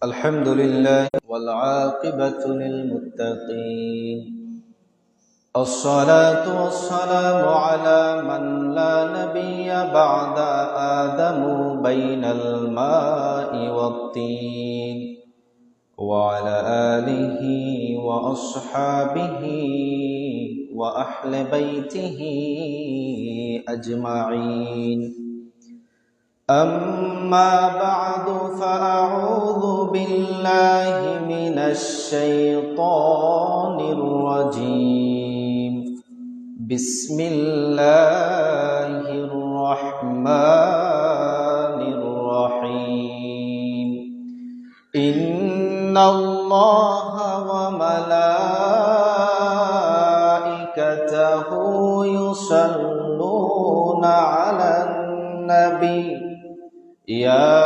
الحمد لله والعاقبة للمتقين. الصلاة والسلام على من لا نبي بعد آدم بين الماء والطين وعلى آله وأصحابه وأهل بيته أجمعين. أما بعد فأعوذ بالله من الشيطان الرجيم. بسم الله الرحمن الرحيم. إن الله وملائكته يصلون على النبي يا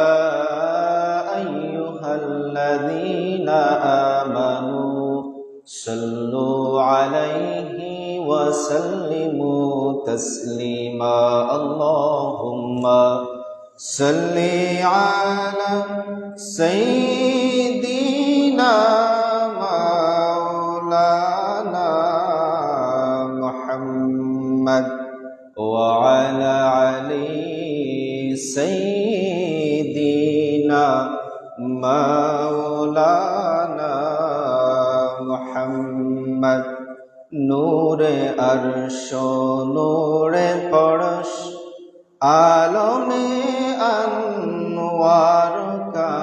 أيها الذين آمنوا صلوا عليه وسلموا تسليما. اللهم صل على سيدنا مولانا محمد وعلى علي سيدنا مولانا محمد. নূরে আরশ নূরে পরশ আলমে আনওয়ার কা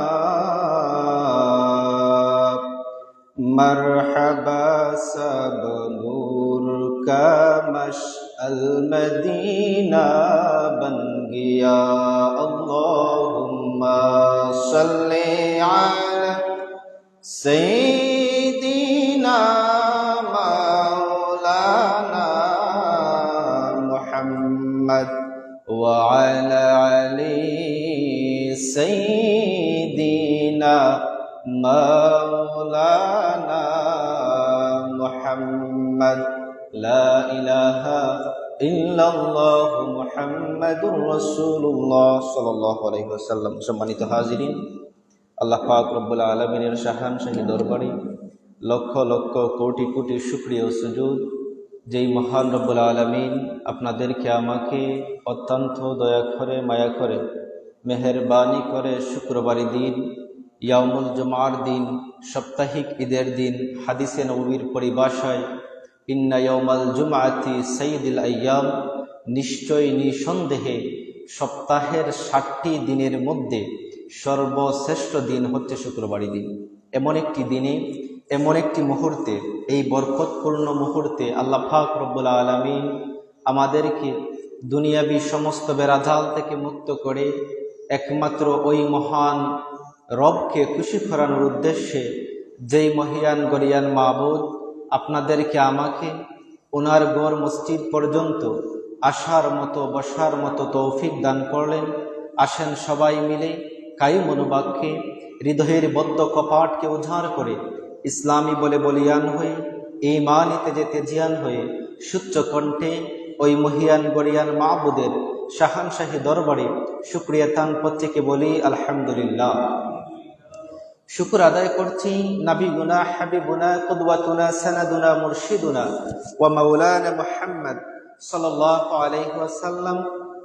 মরহবা সব নূর কা মশআল মদীনা বন গয়া. আল্লাহুম্মা সাল্লি আলা সাইয়্যিদিনা মাওলানা মুহাম্মদ ওয়া আলা আলি সাইয়্যিদিনা মাওলানা মুহাম্মদ. লা ইলাহা ইল্লাল্লাহ মুহাম্মাদুর রাসূলুল্লাহ সাল্লাল্লাহু আলাইহি ওয়াসাল্লাম. সম্মানিত হাজিরিন, আল্লাহ পাক রব্বুল আলামিনের শাহান শাহী দরবারে লক্ষ লক্ষ কোটি কোটি শুকরিয়া ও সুজুদ যেই মহান রব্বুল আলামিন আপনাদেরকে আমাকে অত্যন্ত দয়া করে মায়া করে মেহেরবানি করে শুক্রবারের দিন, ইয়াউমুল জুমার দিন, সাপ্তাহিক ঈদের দিন, হাদিসে নববীর পরিভাষায় ইন্না ইয়াউমাল জুমআতি সাইয়্যিদুল আইয়াম, নিশ্চয় নিঃসন্দেহে সপ্তাহের 60টি দিনের মধ্যে সর্বশ্রেষ্ঠ দিন হচ্ছে শুক্রবারের দিন। এমন একটি দিনে, এমন একটি মুহূর্তে, এই বরকতপূর্ণ মুহূর্তে আল্লাহ পাক রব্বুল আলামিন আমাদেরকে দুনিয়াবি সমস্ত বেড়াজাল থেকে মুক্ত করে একমাত্র ওই মহান রবকে খুশি করানোর উদ্দেশ্যে যেই মহিয়ান গরিয়ান মাবুদ আপনাদেরকে আমাকে ওনার গড় মসজিদ পর্যন্ত আসার মতো বসার মতো তৌফিক দান করলেন। আসেন সবাই মিলে কায়ু মনোবাক্যে হৃদয়ের বদ্ধ কপাটকে উজাড় করে ইসলামী বলে বলিয়ান হয়ে ঈমানিতে যেতে জিয়ান হয়ে সুচ্চ কণ্ঠে ওই মহিয়ান গরিয়ান মাবুদের শাহানশাহী দরবারে শুকরিয়া তান প্রত্যেকে বলি আলহামদুলিল্লাহ। শুকর আদায় করছি নবীগুনা হাবিবুনা কুদওয়াতুনা সানাদুনা মুরশিদুনা ওয়া মাওলানা মুহাম্মদ সাল্লাল্লাহু আলাইহি ওয়াসাল্লাম,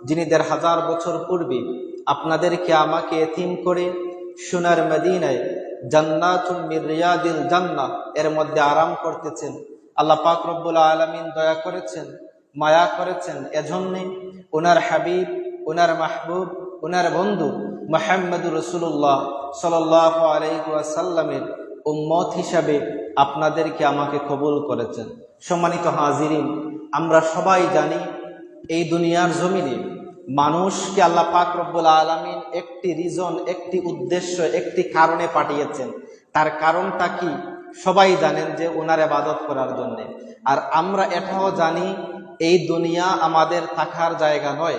যিনি ১৫০০ বছর পূর্বে আপনাদেরকে আমাকে এতিম করে সোনার মদিনায় জান্নাতুম মির রিয়াদিল জান্নাহ এর মধ্যে আরাম করতেছেন। আল্লাহ পাক রব্বুল আলামিন দয়া করেছেন, মায়া করেছেন, এজন্যে ওনার হাবিব, ওনার মাহবুব, ওনার বন্ধু মুহাম্মদুর রাসূলুল্লাহ সাল্লাল্লাহু আলাইহি ওয়াসাল্লামের উম্মত হিসাবে আপনাদেরকে আমাকে কবুল করেছেন। সম্মানিত হাজিরিন, আমরা সবাই জানি এই দুনিয়ার জমিনে মানুষকে আল্লাহ পাক রব্বুল আলামিন একটি রিজন, একটি উদ্দেশ্য, একটি কারণে পাঠিয়েছেন। তার কারণটা কি? সবাই জানেন যে ওনার ইবাদত করার জন্য। আর আমরা এটাও জানি এই দুনিয়া আমাদের থাকার জায়গা নয়,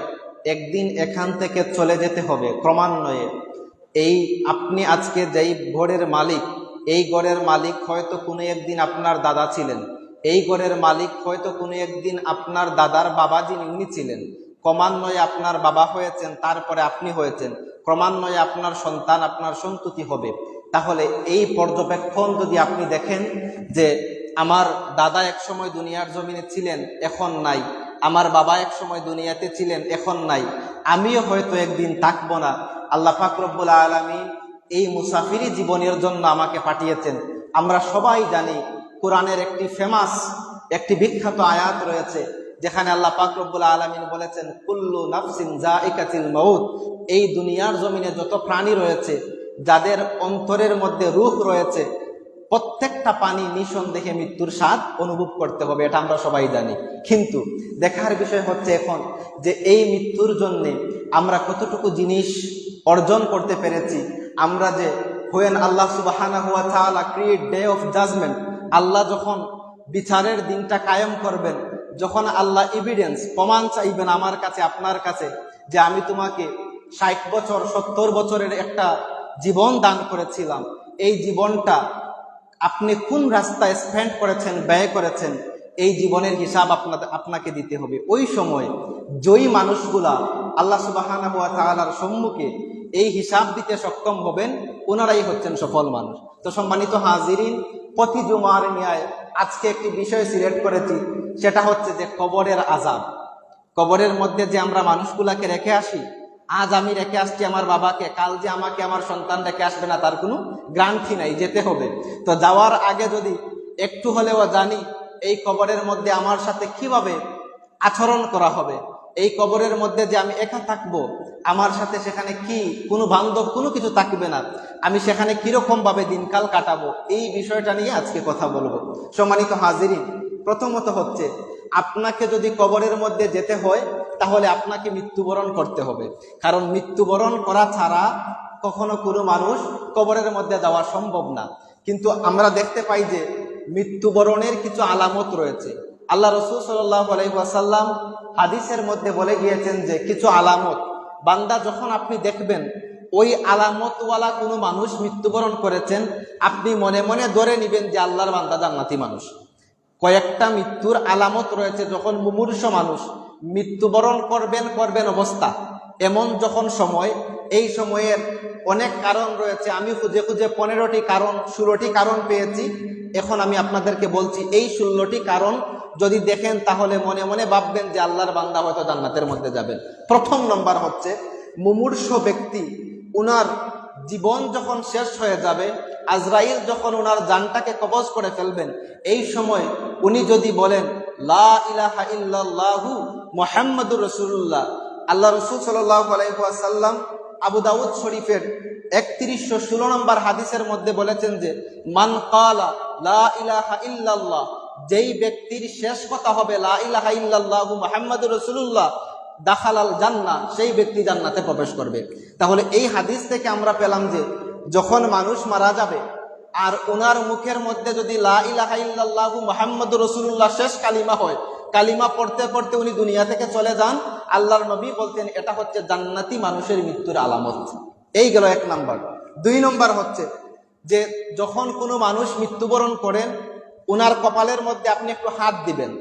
একদিন এখান থেকে চলে যেতে হবে ক্রমান্বয়ে। এই আপনি আজকে যেই ঘরের মালিক, এই ঘরের মালিক হয়তো কোনো একদিন আপনার দাদা ছিলেন, এই ঘরের মালিক হয়তো কোনো একদিন আপনার দাদার বাবা যিনি উনি ছিলেন, ক্রমান্বয়ে আপনার বাবা হয়েছেন, তারপরে আপনি হয়েছেন, ক্রমান্বয়ে আপনার সন্তান, আপনার সন্ততি হবে। তাহলে এই পর্যবেক্ষণ যদি আপনি দেখেন যে আমার দাদা এক সময় দুনিয়ার জমিনে ছিলেন, এখন নাই, আমার বাবা এক সময় দুনিয়াতে ছিলেন, এখন নাই, আমিও হয়তো একদিন থাকবো না। আল্লাহ পাক রব্বুল আলামিন এই মুসাফিরি জীবনের জন্য আমাকে পাঠিয়েছেন। আমরা সবাই জানি কোরআনের একটি বিখ্যাত আয়াত রয়েছে, যেখানে আল্লাহ পাক রব্বুল আলামিন বলেছেন, কুল্লু নাফসিন যায়িকাতুল মাউত। এই দুনিয়ার জমিনে যত প্রাণী রয়েছে, যাদের অন্তরের মধ্যে রূহ রয়েছে, প্রত্যেকটা প্রাণী নিঃসন্দেহে মৃত্যুর স্বাদ অনুভব করতে হবে, এটা আমরা সবাই জানি। কিন্তু দেখার বিষয় হচ্ছে এখন যে এই মৃত্যুর জন্যে আমরা কতটুকু জিনিস অর্জন করতে পেরেছি। আমরা যে when আল্লাহ সুবহানাহু ওয়া তাআলা ক্রিয়েট ডে অফ জাজমেন্ট, আল্লাহ যখন বিচারের দিনটা কায়েম করবেন, যখন আল্লাহ এভিডেন্স প্রমাণ চাইবেন আমার কাছে, আপনার কাছে, যে আমি তোমাকে 60 বছর 70 বছরের একটা জীবন দান করেছিলাম, এই জীবনটা আপনি কোন রাস্তায় স্পেন্ড করেছেন, ব্যয় করেছেন, এই জীবনের হিসাব আপনাকে দিতে হবে। ওই সময় জয়ী মানুষগুলা আল্লাহ সুবহানাহু ওয়া তাআলার সম্মুখে এই হিসাব দিতে সক্ষম হবেন, ওনারাই হচ্ছেন সফল মানুষ। তো সম্মানিত হাজিরিন, প্রতি জুমার ন্যায় আজকে একটি বিষয় সিলেক্ট করেছি, সেটা হচ্ছে যে কবরের আযাব। কবরের মধ্যে যে আমরা মানুষগুলাকে রেখে আসি, আজ আমি রেখে আসছি আমার বাবাকে, কাল যে আমাকে আমার সন্তান রেখে আসবে না তার কোনো গ্যারান্টি নাই, যেতে হবে। তো যাওয়ার আগে যদি একটু হলেও জানি এই কবরের মধ্যে আমার সাথে কিভাবে আচরণ করা হবে, এই কবরের মধ্যে যে আমি একা থাকবো, আমার সাথে সেখানে কি কোনো বান্ধব কোনো কিছু থাকবে না, আমি সেখানে কিরকম ভাবে দিনকাল কাটাবো, এই বিষয়টা নিয়ে আজকে কথা বলবো। সম্মানিত হাজিরিন, প্রথমত হচ্ছে আপনাকে যদি কবরের মধ্যে যেতে হয়, তাহলে আপনাকে মৃত্যুবরণ করতে হবে। কারণ মৃত্যুবরণ করা ছাড়া কখনো কোনো মানুষ কবরের মধ্যে যাওয়া সম্ভব না। কিন্তু আমরা দেখতে পাই যে মৃত্যুবরণের কিছু আলামত রয়েছে। আল্লাহ রাসূল সাল্লাল্লাহু আলাইহি ওয়াসাল্লাম হাদিসের মধ্যে বলে গিয়েছেন যে কিছু আলামত বান্দা যখন আপনি দেখবেন ওই আলামতওয়ালা কোনো মানুষ মৃত্যুবরণ করেছেন, আপনি মনে মনে ধরে নেবেন যে আল্লাহর বান্দা জান্নাতি মানুষ। কয়েকটা মৃত্যুর আলামত রয়েছে, যখন মুমূর্ষ মানুষ মৃত্যুবরণ করবেন অবস্থা এমন যখন সময়, এই সময়ের অনেক কারণ রয়েছে। আমি খুঁজে 15টি কারণ 16টি কারণ পেয়েছি, এখন আমি আপনাদেরকে বলছি। এই 16টি কারণ যদি দেখেন তাহলে মনে মনে ভাববেন যে আল্লাহর বান্দা হয়তো জান্নাতের মধ্যে যাবেন। প্রথম নম্বর হচ্ছে, মুমূর্ষ ব্যক্তি উনার জীবন যখন শেষ হয়ে যাবে, আজরাইল যখন উনার জানটাকে কবজ করে ফেলবেন, এই সময় উনি যদি বলেন লা ইলাহা ইল্লাল্লাহু মুহাম্মাদুর রাসূলুল্লাহ। আল্লাহ রাসূল সাল্লাল্লাহু আলাইহি ওয়াসাল্লাম আবু দাউদ শরীফের 3116 নম্বর হাদিসের মধ্যে বলেছেন যে মান ক্বালা লা ইলাহা ইল্লাল্লাহ, যেই ব্যক্তির শেষ কথা হবে লা ইলাহা ইল্লাল্লাহু মুহাম্মাদুর রাসূলুল্লাহ, দাখালাল জান্নাহ, সেই ব্যক্তি জান্নাতে প্রবেশ করবে। তাহলে এই হাদিস থেকে আমরা পেলাম যে যখন মানুষ মারা যাবে আর ওনার মুখের মধ্যে যদি লা ইলাহা ইল্লাল্লাহু মুহাম্মাদুর রাসূলুল্লাহ শেষ কালিমা হয়, কালিমা পড়তে পড়তে উনি দুনিয়া থেকে চলে যান, আল্লাহর নবী বলতেন এটা হচ্ছে জান্নাতি মানুষের মৃত্যুর আলামত। এই গেল 1 নম্বর। 2 নম্বর হচ্ছে যে যখন কোনো মানুষ মৃত্যুবরণ করেন, উনার কপালের মধ্যে আপনি একটু হাত দিবেন,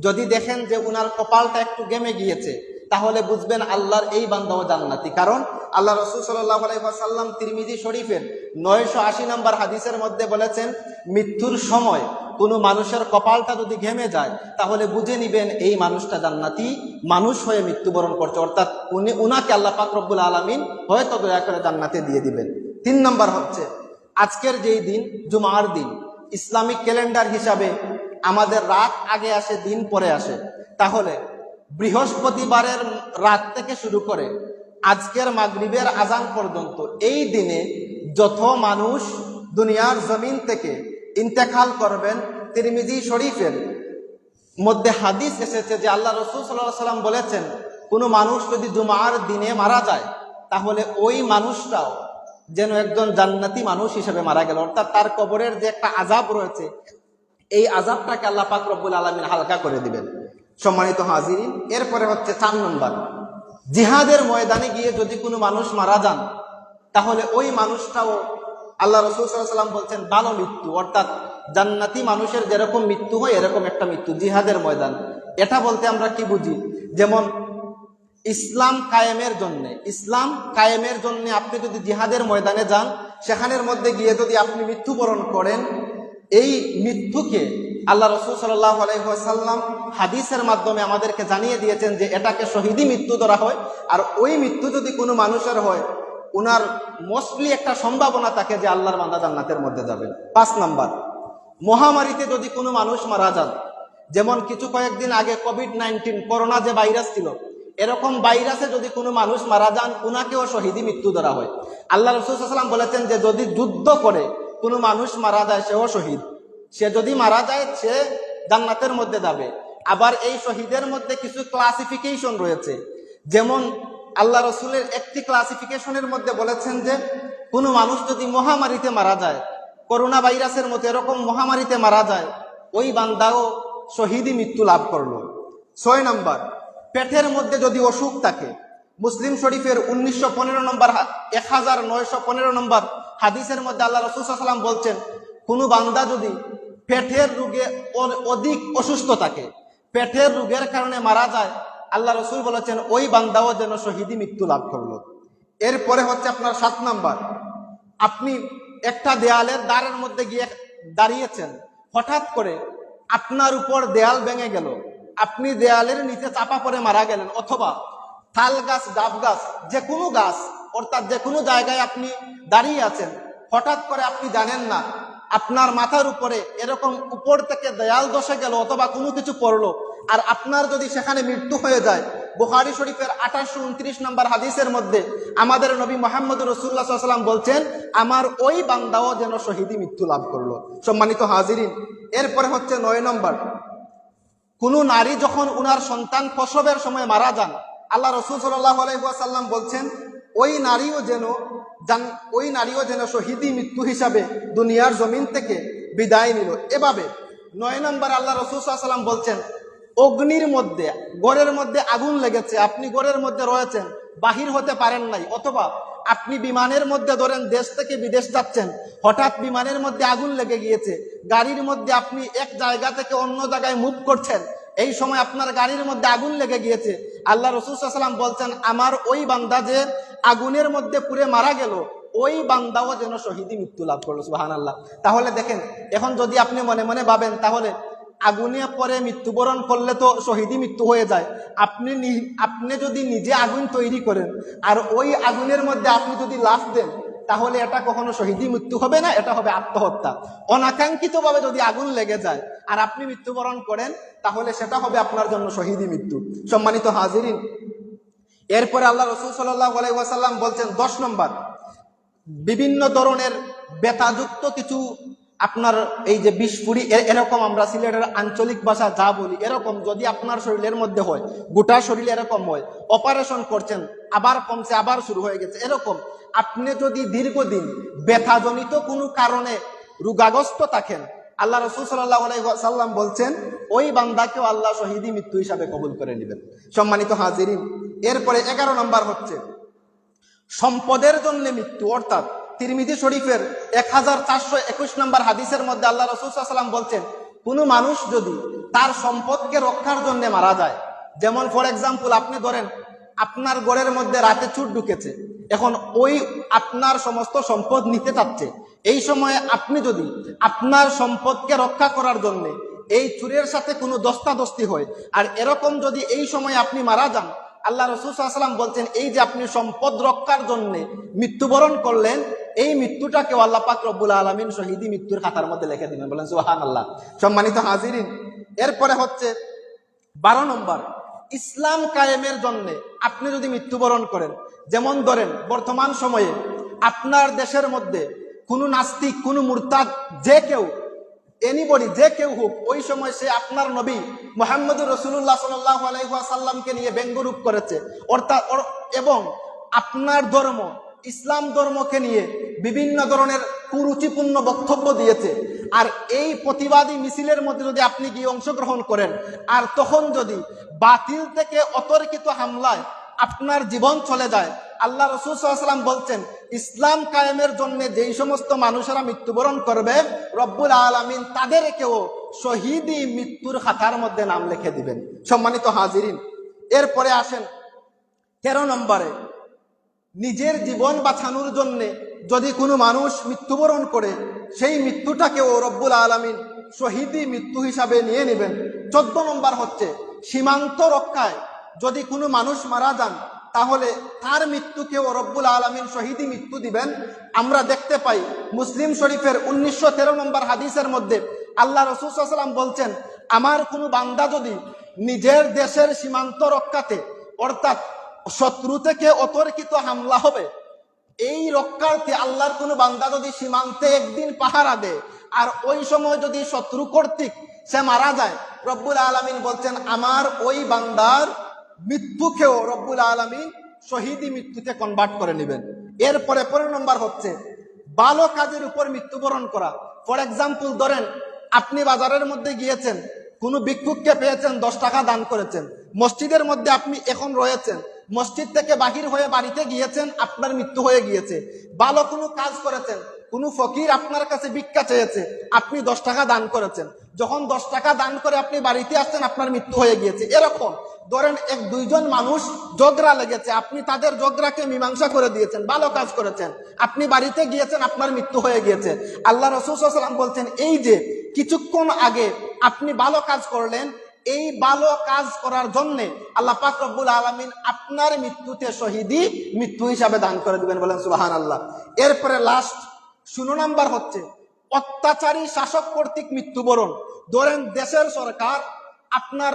যদি দেখেন যে উনার কপালটা একটু গেমে গিয়েছে, তাহলে বুঝবেন আল্লাহর এই বান্দাও জান্নাতি। কারণ আল্লাহ রাসূল সাল্লাল্লাহু আলাইহি ওয়াসাল্লাম তিরমিজি শরীফের 980 নম্বর হাদিসের মধ্যে বলেছেন, মৃত্যুর সময় কোনো মানুষের কপালটা যদি ঘেমে যায়, তাহলে বুঝে নিবেন এই মানুষটা জান্নাতি মানুষ হয়ে মৃত্যুবরণ করছে, অর্থাৎ উনাকে আল্লাহ পাক রব্বুল আলামিন হয়তো দয়া করে জান্নাতে দিয়ে দিবেন। 3 নম্বর হচ্ছে, আজকের যেই দিন জুমার দিন, ইসলামিক ক্যালেন্ডার হিসাবে আমাদের রাত আগে আসে, দিন পরে আসে। তাহলে বৃহস্পতিবারের রাত থেকে শুরু করে আজকের মাগরিবের আজান পর্যন্ত এই দিনে যত মানুষ দুনিয়ার জমিন থেকে ইন্তেকাল করবেন, তিরমিজি শরীফের মধ্যে হাদিস এসেছে যে আল্লাহ রাসূল সাল্লাল্লাহু আলাইহি ওয়াসাল্লাম বলেছেন, কোনো মানুষ যদি জুমার দিনে মারা যায়, তাহলে ওই মানুষটাও যেন একজন জান্নাতি মানুষ হিসেবে মারা গেল, অর্থাৎ তার কবরের যে একটা আযাব রয়েছে, এই আযাবটাকে আল্লাহ পাক রব্বুল আলামিন হালকা করে দিবেন। সম্মানিত হাজিরিন, এরপরে হচ্ছে 4 নম্বর, জিহাদের ময়দানে গিয়ে যদি কোনো মানুষ মারা যান, তাহলে ওই মানুষটাও আল্লাহ রাসূল সাল্লাল্লাহু আলাইহি ওয়াসাল্লাম বলছেন ভালো মৃত্যু, অর্থাৎ জান্নাতি মানুষের যেরকম মৃত্যু হয় এরকম একটা মৃত্যু জিহাদের ময়দান। এটা বলতে আমরা কি বুঝি? যেমন ইসলাম কায়েমের জন্য, ইসলাম কায়েমের জন্য আপনি যদি জিহাদের ময়দানে যান, সেখানের মধ্যে গিয়ে যদি আপনি মৃত্যুবরণ করেন, এই মৃত্যুকে আল্লাহ রাসূল সাল্লাল্লাহু আলাইহি ওয়াসাল্লাম হাদিসের মাধ্যমে আমাদেরকে জানিয়ে দিয়েছেন যে এটাকে শহীদি মৃত্যু ধরা হয়। আর ওই মৃত্যু যদি কোনো মানুষের হয়, ওনার মোস্টলি একটা সম্ভাবনা থাকে যে আল্লাহর বান্দা জান্নাতের মধ্যে যাবেন। 5 নাম্বার, মহামারীতে যদি কোনো মানুষ মারা যান, যেমন কয়েকদিন আগে কোভিড-19 করোনা যে ভাইরাস ছিল, এরকম ভাইরাসে যদি কোনো মানুষ মারা যান, উনাকেও শহীদি মৃত্যু ধরা হয়। আল্লাহ রাসূল সাল্লাল্লাহু আলাইহি ওয়াসাল্লাম বলেছেন যে যদি যুদ্ধ করে কোনো মানুষ মারা যায়, সেও শহীদ। সে যদি মারা যায়, সে জান্নাতের মধ্যে যাবে। আবার এই শহীদের মধ্যে কিছু ক্লাসিফিকেশন রয়েছে, যেমন আল্লাহ রসুলের একটি ক্লাসিফিকেশনের মধ্যে বলেছেন যে কোনো মানুষ যদি মহামারীতে মারা যায়, করোনা ভাইরাসের মতো এরকম মহামারীতে মারা যায়, ওই বান্দাও শহীদি মৃত্যু লাভ করলো। 6 নাম্বার, পেটের মধ্যে যদি অসুখ থাকে, মুসলিম শরীফের 1915 নম্বর 1915 নম্বর হাদিসের মধ্যে আল্লাহ রাসূল সাল্লাল্লাহু আলাইহি ওয়াসাল্লাম বলছেন, কোনো বান্দা যদি পেটের রোগে অধিক অসুস্থ থাকে, পেটের রোগের কারণে মারা যায়, আল্লাহ রসুল বলেছেন ওই বান্দাও যেন শহীদি মৃত্যু লাভ করলো। এরপরে হচ্ছে আপনার 7 নাম্বার, আপনি একটা দেয়ালের দ্বারের মধ্যে গিয়ে দাঁড়িয়েছেন, হঠাৎ করে আপনার উপর দেয়াল ভেঙে গেল, আপনি দেয়ালের নিচে চাপা পড়ে মারা গেলেন, অথবা তাল গাছ, ডাব গাছ, যে কোনো গাছ, অর্থাৎ যে কোনো জায়গায় আপনি দাঁড়িয়ে আছেন, হঠাৎ করে আপনি জানেন না আপনার মাথার উপরে এরকম উপর থেকে দেয়াল ধসে গেল অথবা কোনো কিছু পড়লো, আর আপনার যদি সেখানে মৃত্যু হয়ে যায়, বুখারী শরীফের 1829 নম্বর হাদিসের মধ্যে আমাদের নবী মুহাম্মদ রাসূলুল্লাহ সাল্লাল্লাহু আলাইহি ওয়াসাল্লাম বলছেন, আমার ওই বান্দাও যেন শহীদি মৃত্যু লাভ করলো। সম্মানিত হাজিরিন, এরপরে হচ্ছে 9 নম্বর, কোনো নারী যখন উনার সন্তান প্রসবের সময় মারা যান, আল্লাহ রাসূল সাল্লাল্লাহু আলাইহি ওয়াসাল্লাম বলছেন ওই নারীও যেন শহীদি মৃত্যু হিসাবে দুনিয়ার জমিন থেকে বিদায় নিল। এভাবে 9 নম্বর আল্লাহ রাসূল সাল্লাল্লাহু আলাইহি ওয়াসাল্লাম বলছেন, অগ্নির মধ্যে, ঘরের মধ্যে আগুন লেগেছে, আপনি ঘরের মধ্যে রয়েছেন, বাহির হতে পারেন নাই, অথবা আপনি বিমানের মধ্যে ধরেন দেশ থেকে বিদেশ যাচ্ছেন, হঠাৎ বিমানের মধ্যে আগুন লেগে গিয়েছে, গাড়ির মধ্যে আপনি এক জায়গা থেকে অন্য জায়গায় মুভ করছেন, এই সময় আপনার গাড়ির মধ্যে আগুন লেগে গিয়েছে, আল্লাহ রাসূল সাল্লাল্লাহু আলাইহি ওয়াসাল্লাম বলছেন আমার ওই বান্দা যে আগুনের মধ্যে পুড়ে মারা গেল, ওই বান্দাও যেন শহীদি মৃত্যু লাভ করলো। সুবহানাল্লাহ। তাহলে দেখেন, এখন যদি আপনি মনে মনে ভাবেন তাহলে আগুনে পরে মৃত্যুবরণ করলে তো শহীদি মৃত্যু হয়ে যায়, আপনি যদি নিজে আগুন তৈরি করেন আর ওই আগুনের মধ্যে আপনি যদি লাফ দেন, তাহলে এটা কখনো শহীদি মৃত্যু হবে না, এটা হবে আত্মহত্যা। অনাকাঙ্ক্ষিতভাবে যদি আগুন লেগে যায় আর আপনি মৃত্যুবরণ করেন, তাহলে সেটা হবে আপনার জন্য শহীদি মৃত্যু। সম্মানিত হাজিরিন, এরপরে আল্লাহ রাসূল সাল্লাল্লাহু আলাইহি ওয়াসাল্লাম বলছেন 10 নম্বর, বিভিন্ন ধরনের ব্যথাযুক্ত কিছু আপনার এই যে বিষফুড়ি, এরকম আমরা সিলেটের আঞ্চলিক ভাষা যা বলি, এরকম যদি আপনার শরীরের মধ্যে হয়, গোটা শরীরে এরকম হয়, অপারেশন করছেন, আবার কমছে, আবার শুরু হয়ে গেছে, এরকম আপনি যদি দীর্ঘদিন ব্যথাজনিত কোনো কারণে রোগাগ্রস্ত থাকেন, আল্লাহ রাসূল সাল্লাল্লাহু আলাইহি ওয়াসাল্লাম বলছেন ওই বান্দাকেও আল্লাহ শহীদি মৃত্যু হিসাবে কবুল করে নেবেন। সম্মানিত হাজিরিন, এরপরে 11 নম্বর হচ্ছে সম্পদের জন্য মৃত্যু, অর্থাৎ তিরমিজি শরীফের 1421 নম্বর হাদিসের মধ্যে আল্লাহ রাসূল সাল্লাল্লাহু আলাইহি ওয়াসাল্লাম বলছেন কোনো মানুষ যদি তার সম্পদকে রক্ষার জন্য মারা যায়, যেমন ফর এক্সাম্পল আপনি ধরেন আপনার ঘরের মধ্যে রাতে চোর ঢুকেছে, এখন ওই আপনার সমস্ত সম্পদ নিতে চাচ্ছে, এই সময়ে আপনি যদি আপনার সম্পদকে রক্ষা করার জন্য এই চোরের সাথে কোনো দস্তাদস্তি হয়, আর এরকম যদি এই সময় আপনি মারা যান, আল্লাহ রাসূল সাল্লাল্লাহু আলাইহি ওয়াসাল্লাম বলছেন এই যে আপনি সম্পদ রক্ষার জন্য মৃত্যুবরণ করলেন, এই মৃত্যুটাকে আল্লাহ পাক রব্বুল আলামিন শহীদি মৃত্যুর খাতার মধ্যে লিখে দিবেন। বলেন সুবহানাল্লাহ। সম্মানিত হাজিরিন, এরপরে হচ্ছে 12 নম্বর, ইসলাম কায়েমের জন্য আপনি যদি মৃত্যুবরণ করেন, যেমন ধরেন বর্তমান সময়ে আপনার দেশের মধ্যে কোনো নাস্তিক, কোনো মুরতাদ, যে কেউ, এনিবডি, যে কেউ হোক, ওই সময় সে আপনার নবী মুহাম্মদুর রাসূলুল্লাহ সাল্লাল্লাহু আলাইহি ওয়াসাল্লামকে নিয়ে ব্যঙ্গরূপ করেছে, অর্থাৎ এবং আপনার ধর্ম ইসলাম ধর্মকে নিয়ে বিভিন্ন ধরনের কুরুচিপূর্ণ বক্তব্য দিয়েছে, আর এই প্রতিবাদী মিছিলের মধ্যে যদি আপনি গিয়ে অংশগ্রহণ করেন, আর তখন যদি বাতিল থেকে অতর্কিত হামলায় আপনার জীবন চলে যায়, আল্লাহ রাসূল সাল্লাল্লাহু আলাইহি ওয়াসাল্লাম বলছেন ইসলাম কায়েমের জন্য যেই সমস্ত মানুষেরা মৃত্যুবরণ করবে, রব্বুল আলামিন তাদেরকেও শহীদি মৃত্যুর খাতার মধ্যে নাম লিখে দিবেন। সম্মানিত হাজিরিন, এরপরে আসেন 13 নম্বরে, নিজের জীবন বাঁচানোর জন্য যদি কোনো মানুষ মৃত্যুবরণ করে সেই মৃত্যুটাকেও রব্বুল আলামিন শহীদি মৃত্যু হিসাবে নিয়ে নেবেন। 14 নম্বর হচ্ছে, সীমান্ত রক্ষায় যদি কোনো মানুষ মারা যান তাহলে তার মৃত্যুকেও রব্বুল আলামিন শহীদি মৃত্যু দিবেন। আমরা দেখতে পাই মুসলিম শরীফের 1913 নম্বর হাদিসের মধ্যে আল্লাহ রাসূল সাল্লাল্লাহু আলাইহি ওয়াসাল্লাম বলছেন, আমার কোনো বান্দা যদি নিজের দেশের সীমান্ত রক্ষাতে, অর্থাৎ শত্রু থেকে অতর্কিত হামলা হবে এই রক্ষার্থে আল্লাহর কোনো বান্দা যদি সীমান্তে একদিন পাহারা দেয় আর ওই সময় যদি শত্রু কর্তৃক সে মারা যায়, রব্বুল আলামিন বলছেন আমার ওই বান্দার মৃত্যুকেও রব্বুল আলামিন শহীদি মৃত্যুতে কনভার্ট করে নেবেন। এরপরে 15 নম্বর হচ্ছে ভালো কাজের উপর মৃত্যুবরণ করা। ফর এক্সাম্পল ধরেন, আপনি বাজারের মধ্যে গিয়েছেন, কোনো ভিক্ষুককে পেয়েছেন, 10 টাকা দান করেছেন। মসজিদের মধ্যে আপনি এখন রয়েছেন, মসজিদ থেকে বাহির হয়ে বাড়িতে গিয়েছেন, আপনার মৃত্যু হয়ে গিয়েছে। ভালো কোনো কাজ করেছেন, কোনো ফকির আপনার কাছে ভিক্ষা চেয়েছে, আপনি 10 টাকা দান করেছেন। যখন 10 টাকা দান করে আপনি বাড়িতে আসছেন, আপনার মৃত্যু হয়ে গিয়েছে। এরকম ধরেন 1-2 জন মানুষ ঝগড়া লেগেছে, আপনি তাদের ঝগড়াকে মীমাংসা করে দিয়েছেন, ভালো কাজ করেছেন, আপনি বাড়িতে গিয়েছেন, আপনার মৃত্যু হয়ে গিয়েছে। আল্লাহ রাসূল সাল্লাল্লাহু আলাইহি ওয়াসাল্লাম বলছেন, এই যে কিছুক্ষণ আগে আপনি ভালো কাজ করলেন, এই ভালো কাজ করার জন্য আল্লাহ পাক রব্বুল আলামিন আপনার মৃত্যুতে শহীদি মৃত্যু হিসাবে দান করে দিবেন। বলেন সুবহানাল্লাহ। এরপরে লাস্ট 16 নম্বর হচ্ছে অত্যাচারী শাসক কর্তৃক মৃত্যুবরণ। ধরেন দেশের সরকার আপনার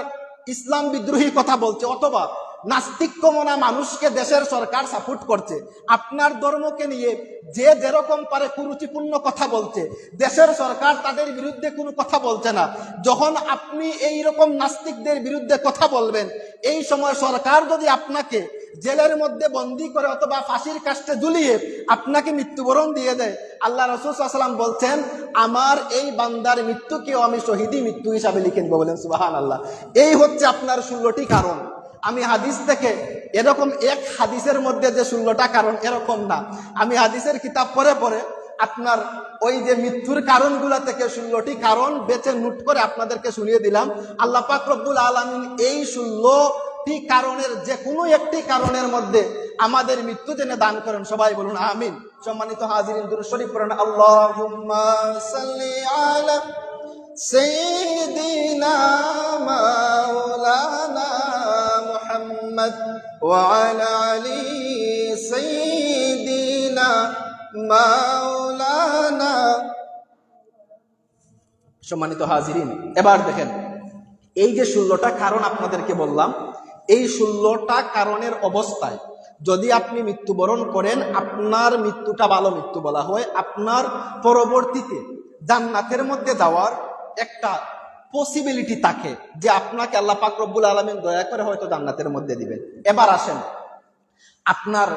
ইসলাম বিদ্রোহী কথা বলছে, অথবা নাস্তিক্যমনা মানুষকে দেশের সরকার সাপোর্ট করছে, আপনার ধর্মকে নিয়ে যে যেরকম পারে কুরুচিপূর্ণ কথা বলছে, দেশের সরকার তাদের বিরুদ্ধে কোনো কথা বলছে না। যখন আপনি এই রকম নাস্তিকদের বিরুদ্ধে কথা বলবেন, এই সময় সরকার যদি আপনাকে জেলের মধ্যে বন্দী করে অথবা ফাঁসির কাস্টে ঝুলিয়ে আপনাকে মৃত্যুবরণ দিয়ে দেয়, আল্লাহ রাসূল সাল্লাল্লাহু আলাইহি ওয়াসাল্লাম বলছেন আমার এই বান্দার মৃত্যুকেও আমি শহীদি মৃত্যু হিসাবে লিখে নেব। বলেন সুবহানাল্লাহ। এই হচ্ছে আপনার 16টি কারণ। আমি হাদিস থেকে এরকম এক হাদিসের মধ্যে যে 16টা কারণ এরকম না, আমি হাদিসের কিতাব পড়ে পড়ে আপনার ওই যে মৃত্যুর কারণগুলা থেকে 16টি কারণ বেছে নোট করে আপনাদেরকে শুনিয়ে দিলাম। আল্লাহ পাক রব্বুল আলামিন এই 16টি কারণের যে কোনো একটি কারণের মধ্যে আমাদের মৃত্যু জেনে দান করেন। সবাই বলুন আমিন। সম্মানিত হাজিরিন, দুরূদ শরীফ পড়েন। আল্লাহুম্মা সাল্লি আলা সাইয়্যিদিনা মাওলানা মুহাম্মদ ওয়া আলা আলি সাইয়্যিদিনা মাওলানা। সম্মানিত হাজিরিন, এবার দেখেন এই যে 16টা কারণ আপনাদেরকে বললাম, এই 16টা কারণের অবস্থায় যদি আপনি মৃত্যুবরণ করেন, আপনার মৃত্যুটা ভালো মৃত্যু বলা হয়, আপনার পরবর্তীতে জান্নাতের মধ্যে যাওয়ার একটা পসিবিলিটি থাকে যে আপনাকে আল্লাহ পাক রব্বুল আলামিন দয়া করে হয়তো জান্নাতের মধ্যে দিবেন। এবার আসেন আপনার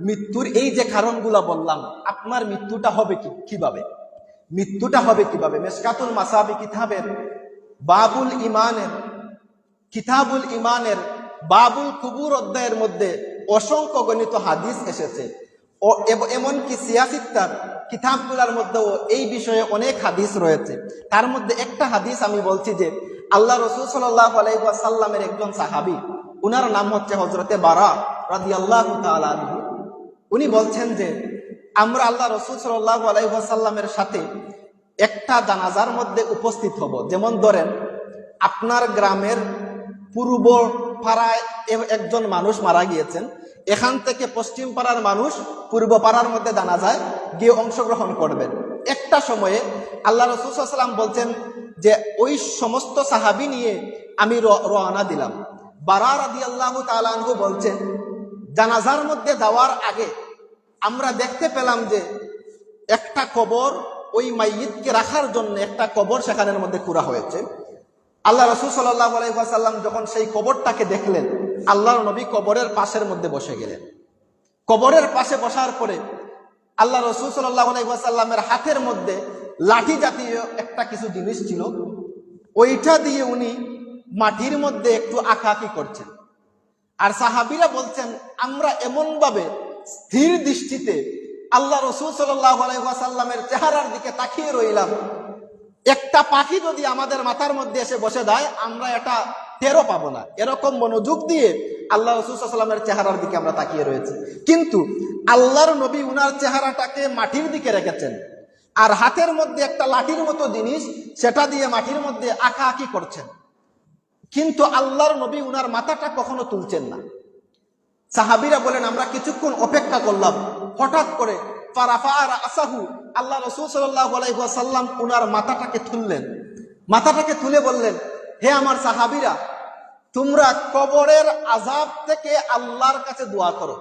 মৃত্যুর এই যে কারণগুলো বললাম, আপনার মৃত্যুটা হবে কিভাবে? মৃত্যুটা হবে কিভাবে? মিশকাতুল মাসাবি কিতাবের বাবুল ইমানের কিতাবুল ইমানের বাবুল কুবুর অধ্যায়ের মধ্যে অসংখ্য গণিত হাদিস এসেছে, ও এমনকি সিয়াসিত্তার কিতাবগুলোর মধ্যেও এই বিষয়ে অনেক হাদিস রয়েছে। তার মধ্যে একটা হাদিস আমি বলছি যে আল্লাহ রাসূল সাল্লাল্লাহু আলাইহি ওয়াসাল্লামের একজন সাহাবী, উনার নাম হচ্ছে হযরতে বারা রাদিয়াল্লাহু তাআলা আনহু। উনি বলছেন যে আমরা আল্লাহ রাসূল সাল্লাল্লাহু আলাইহি ওয়াসাল্লামের সাথে একটা জানাজার মধ্যে উপস্থিত হব। যেমন ধরেন আপনার গ্রামের পূর্ব পাড়ায় একজন মানুষ মারা গিয়েছেন, এখান থেকে পশ্চিম পাড়ার মানুষ পূর্ব পাড়ার মধ্যে জানাজায় গিয়ে অংশগ্রহণ করবেন। একটা সময়ে আল্লাহ রাসূল সাল্লাল্লাহু আলাইহি ওয়াসাল্লাম বলছেন যে ওই সমস্ত সাহাবী নিয়ে আমি রওনা দিলাম। বারা রাদিয়াল্লাহু তাআলা আনহু বলছেন জানাজার মধ্যে যাওয়ার আগে আমরা দেখতে পেলাম যে একটা কবর, ওই মাইয়িতকে রাখার জন্য একটা কবর সেখানের মধ্যে খুঁড়া হয়েছে। আল্লাহ রাসূল সাল্লাল্লাহু আলাইহি ওয়াসাল্লাম যখন সেই কবরটাকে দেখলেন, আল্লাহর নবী কবরের পাশের মধ্যে বসে গেলেন। কবরের পাশে বসার পরে আল্লাহ রাসূল সাল্লাল্লাহু আলাইহি ওয়াসাল্লামের হাতের মধ্যে লাঠি জাতীয় একটা কিছু জিনিস ছিল, ওইটা দিয়ে উনি মাটির মধ্যে একটু আঁকাআঁকি করছেন। আর সাহাবীরা বলছেন আমরা এমনভাবে স্থির দৃষ্টিতে আল্লাহ রাসূল সাল্লাল্লাহু আলাইহি ওয়াসাল্লামের চেহারার দিকে তাকিয়ে রইলাম, একটা পাখি যদি আমাদের মাথার মধ্যে এসে বসে যায় আমরা এটা টেরও পাবো না, এরকম মনোযোগ দিয়ে আল্লাহ রাসূল সাল্লাল্লাহু আলাইহি ওয়াসাল্লামের চেহারার দিকে আমরা তাকিয়ে রয়েছি। কিন্তু আল্লাহর নবী উনার চেহারাটাকে মাটির দিকে রেখেছেন, আর হাতের মধ্যে একটা লাঠির মতো জিনিস, সেটা দিয়ে মাটির মধ্যে আঁকাআঁকি করছেন। কিন্তু আল্লাহর নবী উনার মাথাটা কখনো তুলছেন না। সাহাবীরা বলেন, আমরা কিছুক্ষণ অপেক্ষা করলাম, হঠাৎ করে ফারাফা রাসাহু, আল্লাহ রাসূল সাল্লাল্লাহু আলাইহি ওয়াসাল্লাম উনার মাথাটাকে তুললেন। মাথাটাকে তুলে বললেন, হে আমার সাহাবীরা, তোমরা কবরের আযাব থেকে আল্লাহর কাছে দোয়া করো,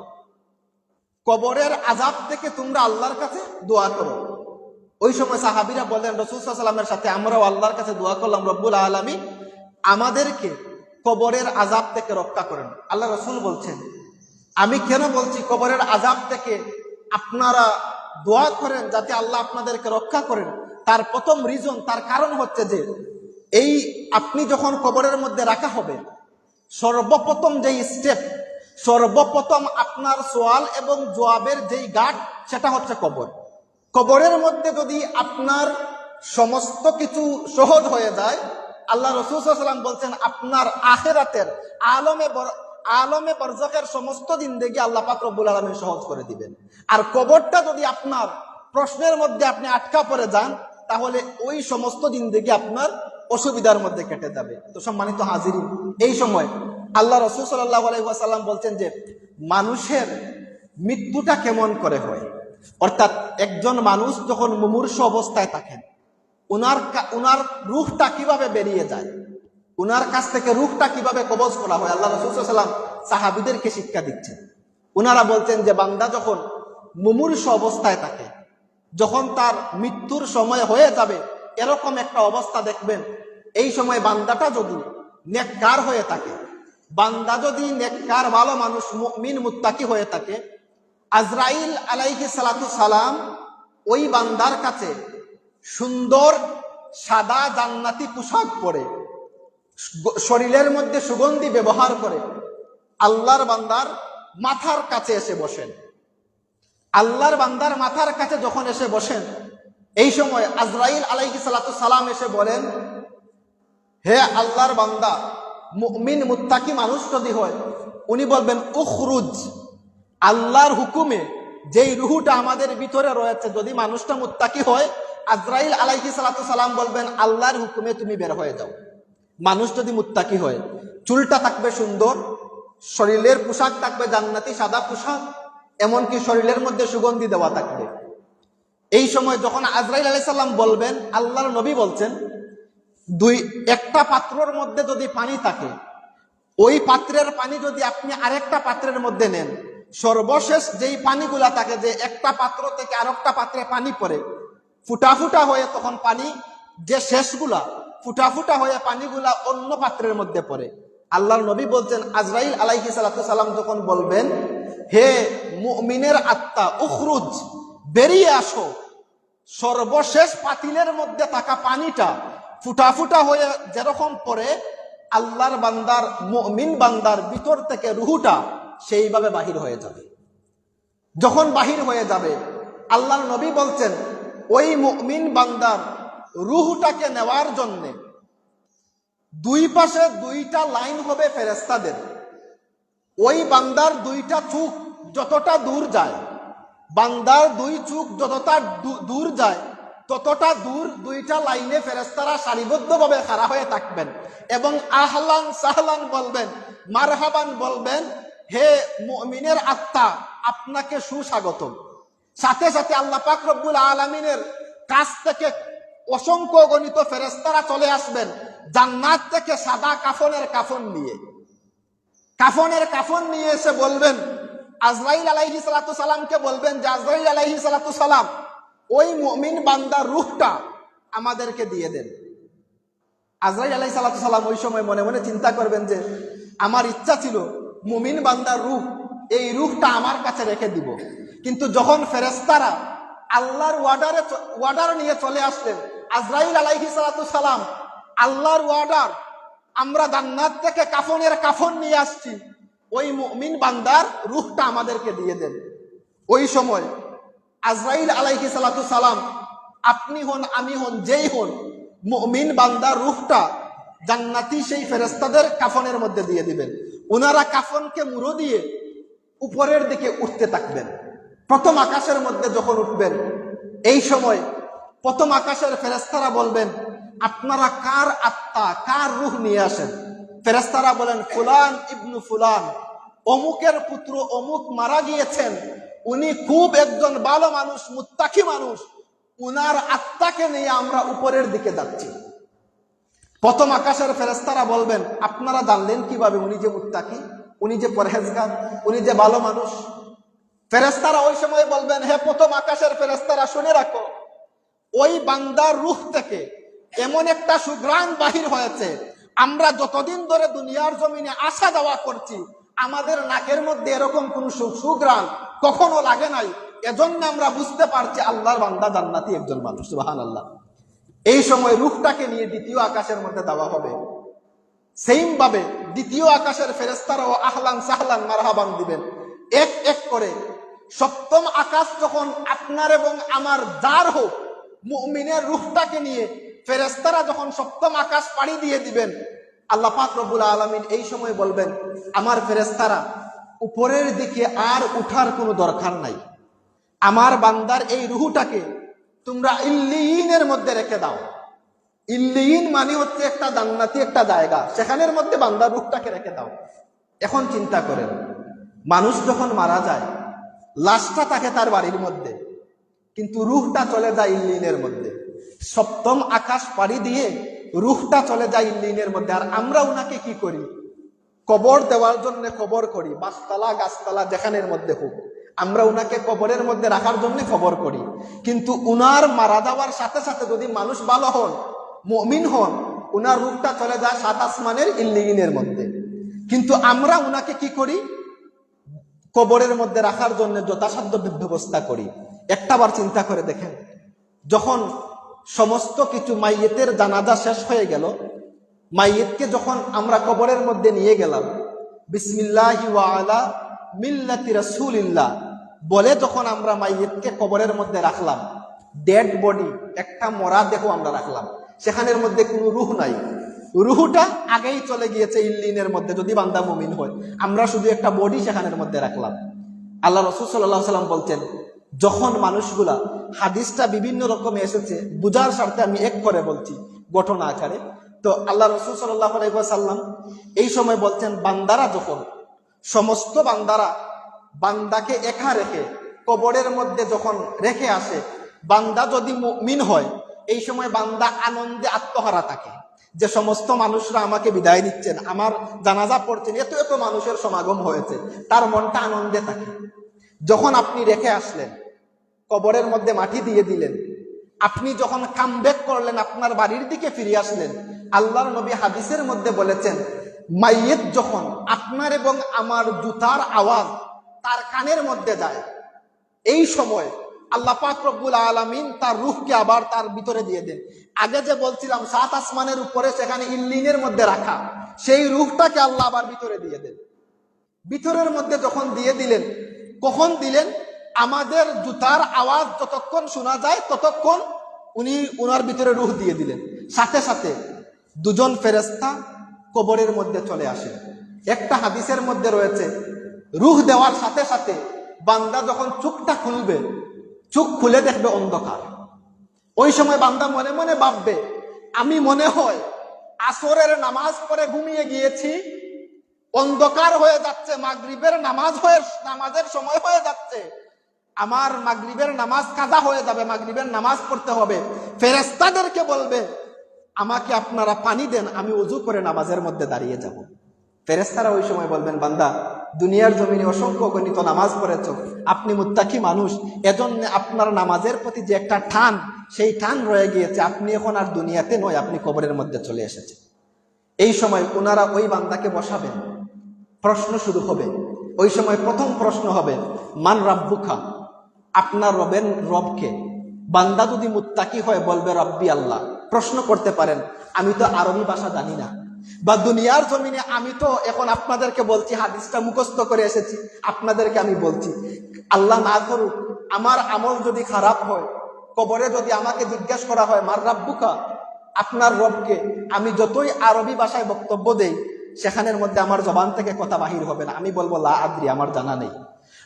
কবরের আযাব থেকে তোমরা আল্লাহর কাছে দোয়া করো। ওই সময় সাহাবীরা বললেন রাসূল সাল্লাল্লাহু আলাইহি ওয়াসাল্লামের সাথে, আমরাও আল্লাহর কাছে দোয়া করলাম, রব্বুল আলামিন আমাদেরকে কবরের আযাব থেকে রক্ষা করেন। আল্লাহ রাসূল বলছেন, আমি কেন বলছি কবরের আযাব থেকে আপনারা দোয়া করেন যাতে আল্লাহ আপনাদেরকে রক্ষা করেন? তার প্রথম রিজন, তার কারণ হচ্ছে যে এই আপনি যখন কবরের মধ্যে রাখা হবে, সর্বপ্রথম যেই স্টেপ, সর্বপ্রথম আপনার সওয়াল এবং জবাবের যেই গাট, সেটা হচ্ছে কবর। কবরের মধ্যে যদি আপনার সমস্ত কিছু সহজ হয়ে যায়, আল্লাহ রাসূল সাল্লাল্লাহু আলাইহি ওয়াসাল্লাম বলছেন আপনার আখিরাতের আলমে বরজখের সমস্ত জিন্দেগি আল্লাহ পাক রব্বুল আলামিন সহজ করে দিবেন। আর কবরটা যদি আপনার প্রশ্নের মধ্যে আপনি আটকা পড়ে যান, তাহলে ওই সমস্ত জিন্দেগি আপনার অসুবিধার মধ্যে কেটে যাবে। তো সম্মানিত হাজিরিন, এই সময় আল্লাহ রাসূল সাল্লাল্লাহু আলাইহি ওয়াসাল্লাম বলছেন যে মানুষের মৃত্যুটা কেমন করে হয়, অর্থাৎ একজন মানুষ যখন মুমূর্ষু অবস্থায় থাকেন, উনার রূহটা কিভাবে বেরিয়ে যায়, উনার কাছ থেকে রূহটা কিভাবে কবজ করা হয়, আল্লাহ রাসূল সাল্লাল্লাহু আলাইহি ওয়াসাল্লাম সাহাবীদেরকে শিক্ষা দিচ্ছেন। উনারা বলতেন যে বান্দা যখন মুমূর্ষু অবস্থায় থাকে, যখন তার মৃত্যুর সময় হয়ে যাবে, এরকম একটা অবস্থা দেখবেন, এই সময় বান্দাটা যদি নেককার হয়ে থাকে, বান্দা যদি নেককার ভালো মানুষ, মুমিন মুত্তাকি হয়ে থাকে, আজরাইল আলাইহিস সালাতু সালাম ওই বান্দার কাছে সুন্দর সাদা জান্নাতি পোশাক পরে, শরীরের মধ্যে সুগন্ধি ব্যবহার করে আল্লাহর বান্দার মাথার কাছে এসে বসেন। আল্লাহর বান্দার মাথার কাছে যখন এসে বসেন, এই সময় আজরাইল আলাইহিস সালাতু সালাম এসে বলেন, হে আল্লাহর বান্দা, মুমিন মুত্তাকি মানুষ যদি হয়, উনি বলবেন উখরুজ, আল্লাহর হুকুমে যেই রুহুটা আমাদের ভিতরে রয়েছে, যদি মানুষটা মুত্তাকি হয়, আজরাইল আলাইহিস সালাতু সালাম বলবেন আল্লাহর হুকুমে তুমি বের হয়ে যাও। মানুষ যদি মুত্তাকি হয়, চুলটা থাকবে সুন্দর, শরীরের পোশাক থাকবে জান্নাতি সাদা পোশাক, এমনকি শরীরের মধ্যে সুগন্ধি দেওয়া থাকবে। এই সময় যখন আজরাইল আলাইহিস সালাম বলবেন, আল্লাহর নবী বলছেন, একটা পাত্রের মধ্যে যদি পানি থাকে, ওই পাত্রের পানি যদি আপনি আরেকটা পাত্রের মধ্যে নেন, সর্বশেষ যেই পানিগুলা থাকে, যে একটা পাত্র থেকে আরেকটা পাত্রে পানি পড়ে, ফুটা ফুটা হয়ে তখন পানি, যে শেষগুলা ফুটা ফুটা হয়ে পানিগুলা অন্য পাত্রের মধ্যে পড়ে। আল্লাহর নবী বলছেন, আজরাইল আলাইহিস সালাতু সালাম যখন বলবেন, হে মুমিনের আত্মা উখরুজ, বেরিয়ে আসো, সর্বশেষ পাতিলের মধ্যে থাকা পানিটা ফুটা ফুটা হয়ে যেরকম পড়ে, আল্লাহর বান্দার, মুমিন বান্দার ভিতর থেকে রুহুটা সেইভাবে বাহির হয়ে যাবে। যখন বাহির হয়ে যাবে, আল্লাহর নবী বলছেন, ওই মুমিন বান্দার রুহটাকে নেওয়ার জন্য দুই পাশে দুইটা লাইন হবে ফেরেশতাদের। ওই বান্দার দুইটা চোখ যতটা দূর যায়, বান্দার দুই চোখ যতটা দূর যায়, ততটা দূর দুইটা লাইনে ফেরেশতারা সারিবদ্ধভাবে খাড়া হয়ে থাকবেন এবং আহলান সাহলান বলবেন, মারহাবান বলবেন, হে মুমিনের আত্মা, আপনাকে সুস্বাগতম। সাথে সাথে আল্লাহ পাক রব্বুল আলামিনের কাছ থেকে অসংখ্য গণিত ফেরেশতারা চলে আসবেন জান্নাত থেকে সাদা কাফনের কাফন নিয়ে এসে বলবেন, আজরাইল আলাইহিস সালাতু সালামকে বলবেন যে, আজরাইল আলাইহিস সালাতু সালাম, ওই মুমিন বান্দার রূহটা আমাদেরকে দিয়ে দেন। আজরাইল আলাইহিস সালাতু সালাম ওই সময় মনে মনে চিন্তা করবেন যে, আমার ইচ্ছা ছিল মুমিন বান্দার রূহ, এই রূহটা আমার কাছে রেখে দিব। কিন্তু যখন ফেরেশতারা আল্লাহর ওয়ার্ডার নিয়ে চলে আসলেন, আজরাইল আলাইহিস সালাতু সালাম, আল্লাহর ওয়ার্ডার, আমরা জান্নাত থেকে কাফন নিয়ে আসছি, ওই মুমিন বান্দার রূহটা আমাদেরকে দিয়ে দেন। ওই সময় আজরাইল আলাইহিস সালাতু সালাম, আপনি হন, আমি হন, যেই হন, মুমিন বান্দার রূহটা জান্নাতি সেই ফেরেশতাদের কাফনের মধ্যে দিয়ে দিবেন। ওনারা কাফনকে মুড়ো দিয়ে উপরের দিকে উঠতে থাকবেন। প্রথম আকাশের মধ্যে যখন উঠবেন, এই সময় প্রথম আকাশের ফেরেশতারা বলবেন, আপনারা কার আত্মা, কার রূহ নিয়ে আসেন? ফেরেশতারা বলেন, ফুলান ইবনু ফুলান, অমুকের পুত্র অমুক মারা গিয়েছেন, উনি খুব একজন ভালো মানুষ, মুত্তাকি মানুষ, উনার আত্মাকে নিয়ে আমরা উপরের দিকে যাচ্ছি। প্রথম আকাশের ফেরেশতারা বলবেন, আপনারা জানলেন কিভাবে উনি যে মুত্তাকি, উনি যে পরহেজগার, উনি যে ভালো মানুষ? ফেরেশতারা ওই সময় বলবেন, হে প্রথম আকাশের ফেরেশতারা, শুনে রাখো, ওই বান্দার রূহ থেকে এমন একটা সুঘ্রাণ বাহির হয়েছে, আমরা যতদিন ধরে দুনিয়ার জমিনে আসা যাওয়া করছি, আমাদের নাকের মধ্যে এরকম কোন সুঘ্রাণ কখনো লাগে নাই। এজন্য আমরা বুঝতে পারছি আল্লাহর বান্দা জান্নাতি একজন মানুষ। সুবহানাল্লাহ। এই সময় রূহটাকে নিয়ে দ্বিতীয় আকাশের মধ্যে দেওয়া হবে। সেইম ভাবে দ্বিতীয় আকাশের ফেরেশতারাও আহলান সাহলান মারহাবান দিবেন এক এক করে। সপ্তম আকাশ যখন আপনার এবং আমার যার হোক মুমিনের রূহটাকে নিয়ে ফেরেশতারা যখন সপ্তম আকাশ পাড়ি দিয়ে দিবেন, আল্লাহ পাক রব্বুল আলামিন এই সময় বলবেন, আমার ফেরেশতারা উপরের দিকে আর উঠার কোনো দরকার নাই, আমার বান্দার এই রূহটাকে তোমরা ইল্লিয়িনের মধ্যে রেখে দাও। ইল্লিয়িন মানে হচ্ছে একটা জান্নাতি একটা জায়গা, সেখানের মধ্যে বান্দার রূহটাকে রেখে দাও। এখন চিন্তা করেন, মানুষ যখন মারা যায়, লাশটা থাকে তার বাড়ির মধ্যে, কিন্তু রূহটা চলে যায় ইল্লিয়িনের মধ্যে। সপ্তম আকাশ পাড়ি দিয়ে রূহটা চলে যায় ইল্লিয়িনের মধ্যে। আর আমরা উনাকে কি করি? কবর দেওয়ার জন্য কবর করি, বাসতলা গাছতলা যেখানের মধ্যে হোক, আমরা উনাকে কবরের মধ্যে রাখার জন্য কবর করি। কিন্তু উনার মারা যাওয়ার সাথে সাথে যদি মানুষ ভালো হন, মুমিন হন, উনার রূহটা চলে যায় সাত আসমানের ইল্লিয়িনের মধ্যে। কিন্তু আমরা উনাকে কি করি? কবরের মধ্যে রাখার জন্য যথাসাধ্য ব্যবস্থা করি। একটাবার চিন্তা করে দেখেন, যখন সমস্ত কিছু মাইয়েতের জানাজা শেষ হয়ে গেল, মাইয়েতকে যখন আমরা কবরের মধ্যে নিয়ে গেলাম, বিসমিল্লাহি ওয়া আলা মিল্লাতি রাসূলিল্লাহ বলে যখন আমরা মাইয়েতকে কবরের মধ্যে রাখলাম, ডেড বডি, একটা মরা দেহ আমরা রাখলাম, সেখানের মধ্যে কোনো রূহ নাই। রূহটা আগেই চলে গিয়েছে ইল্লিয়িনের মধ্যে যদি বান্দা মুমিন হয়। আমরা শুধু একটা বডি সেখানের মধ্যে রাখলাম। আল্লাহ রাসূল সাল্লাল্লাহু আলাইহি ওয়াসাল্লাম বলছেন, যখন মানুষগুলা, হাদিসটা বিভিন্ন রকমে এসেছে, বুঝার স্বার্থে আমি এক করে বলছি ঘটনা আকারে। তো আল্লাহ রাসূল সাল্লাল্লাহু আলাইহি ওয়াসাল্লাম এই সময় বলছেন, বান্দারা যখন, সমস্ত বান্দারা বান্দাকে একা রেখে কবরের মধ্যে যখন রেখে আসে, বান্দা যদি মুমিন হয়, এই সময় বান্দা আনন্দে আত্মহারা থাকে যে সমস্ত মানুষরা আমাকে বিদায় দিচ্ছেন, আমার জানাজা পড়ছেন, এত এত মানুষের সমাগম হয়েছে, তার মনটা আনন্দে থাকে। যখন আপনি রেখে আসলেন, কবরের মধ্যে মাটি দিয়ে দিলেন, আপনি যখন কামব্যাক করলেন, আপনার বাড়ির দিকে ফিরে আসলেন, আল্লাহর নবী হাদিসের মধ্যে বলেছেন, মাইয়েত যখন আপনার এবং আমার জুতার আওয়াজ তার কানের মধ্যে যায়, এই সময় আল্লাহ পাক রব্বুল আলামিন তার রূহকে আবার তার ভিতরে দিয়ে দেন। আগে যে বলছিলাম সাত আসমানের উপরে সেখানে ইল্লিয়িনের মধ্যে রাখা, সেই রূহটাকে আল্লাহ আবার ভিতরে দিয়ে দেন। ভিতরের মধ্যে যখন দিয়ে দিলেন, কখন দিলেন? আমাদের জুতার আওয়াজ যতক্ষণ শোনা যায় ততক্ষণ উনি ওনার ভিতরে রূহ দিয়ে দিলেন। সাথে সাথে দুজন ফেরেশতা কবরের মধ্যে চলে আসে। একটা হাদিসের মধ্যে রয়েছে, রূহ দেওয়ার সাথে সাথে বান্দা যখন চোখটা খুলবে, চোখ খুলে দেখবে অন্ধকার। ওই সময় বান্দা মনে মনে ভাববে, আমি মনে হয় আসরের নামাজ পড়ে ঘুমিয়ে গিয়েছি, অন্ধকার হয়ে যাচ্ছে, মাগরিবের নামাজের সময় হয়ে যাচ্ছে, আমার মাগরিবের নামাজ কাজা হয়ে যাবে, মাগরিবের নামাজ পড়তে হবে। ফেরেশতাদেরকে বলবে, আমাকে আপনারা পানি দেন, আমি ওযু করে নামাজের মধ্যে দাঁড়িয়ে যাব। ফেরেশতারা ওই সময় বলবেন, বান্দা দুনিয়ার জমিনে অসংখ্য গণিত নামাজ পড়েছ, আপনি মুত্তাকি মানুষ, এজন্য আপনার নামাজের প্রতি যে একটা টান, সেই টান রয়ে গিয়েছে, আপনি এখন আর দুনিয়াতে নয়, আপনি কবরের মধ্যে চলে এসেছেন। এই সময় ওনারা ওই বান্দাকে বসাবেন, প্রশ্ন শুরু হবে। ওই সময় প্রথম প্রশ্ন হবে, মান রাব্বুকা, আপনার রবকে। বান্দা যদি মুত্তাকি হয় বলবে রব্বি আল্লাহ। প্রশ্ন করতে পারেন, আমি তো আরবি ভাষা জানি না, বা দুনিয়ার জমিনে আমি তো এখন আপনাদেরকে বলছি, হাদিসটা মুখস্থ করে এসেছি, আপনাদেরকে আমি বলছি, আল্লাহ না করুক আমার আমল যদি খারাপ হয়, কবরে যদি আমাকে জিজ্ঞেস করা হয় মার রাব্বুকা, আপনার রবকে আমি যতই আরবি ভাষায় বক্তব্য দেই, সেখানের মধ্যে আমার জবান থেকে কথা বাহির হবে না, আমি বলবো লা আদ্রি, আমার জানা নেই।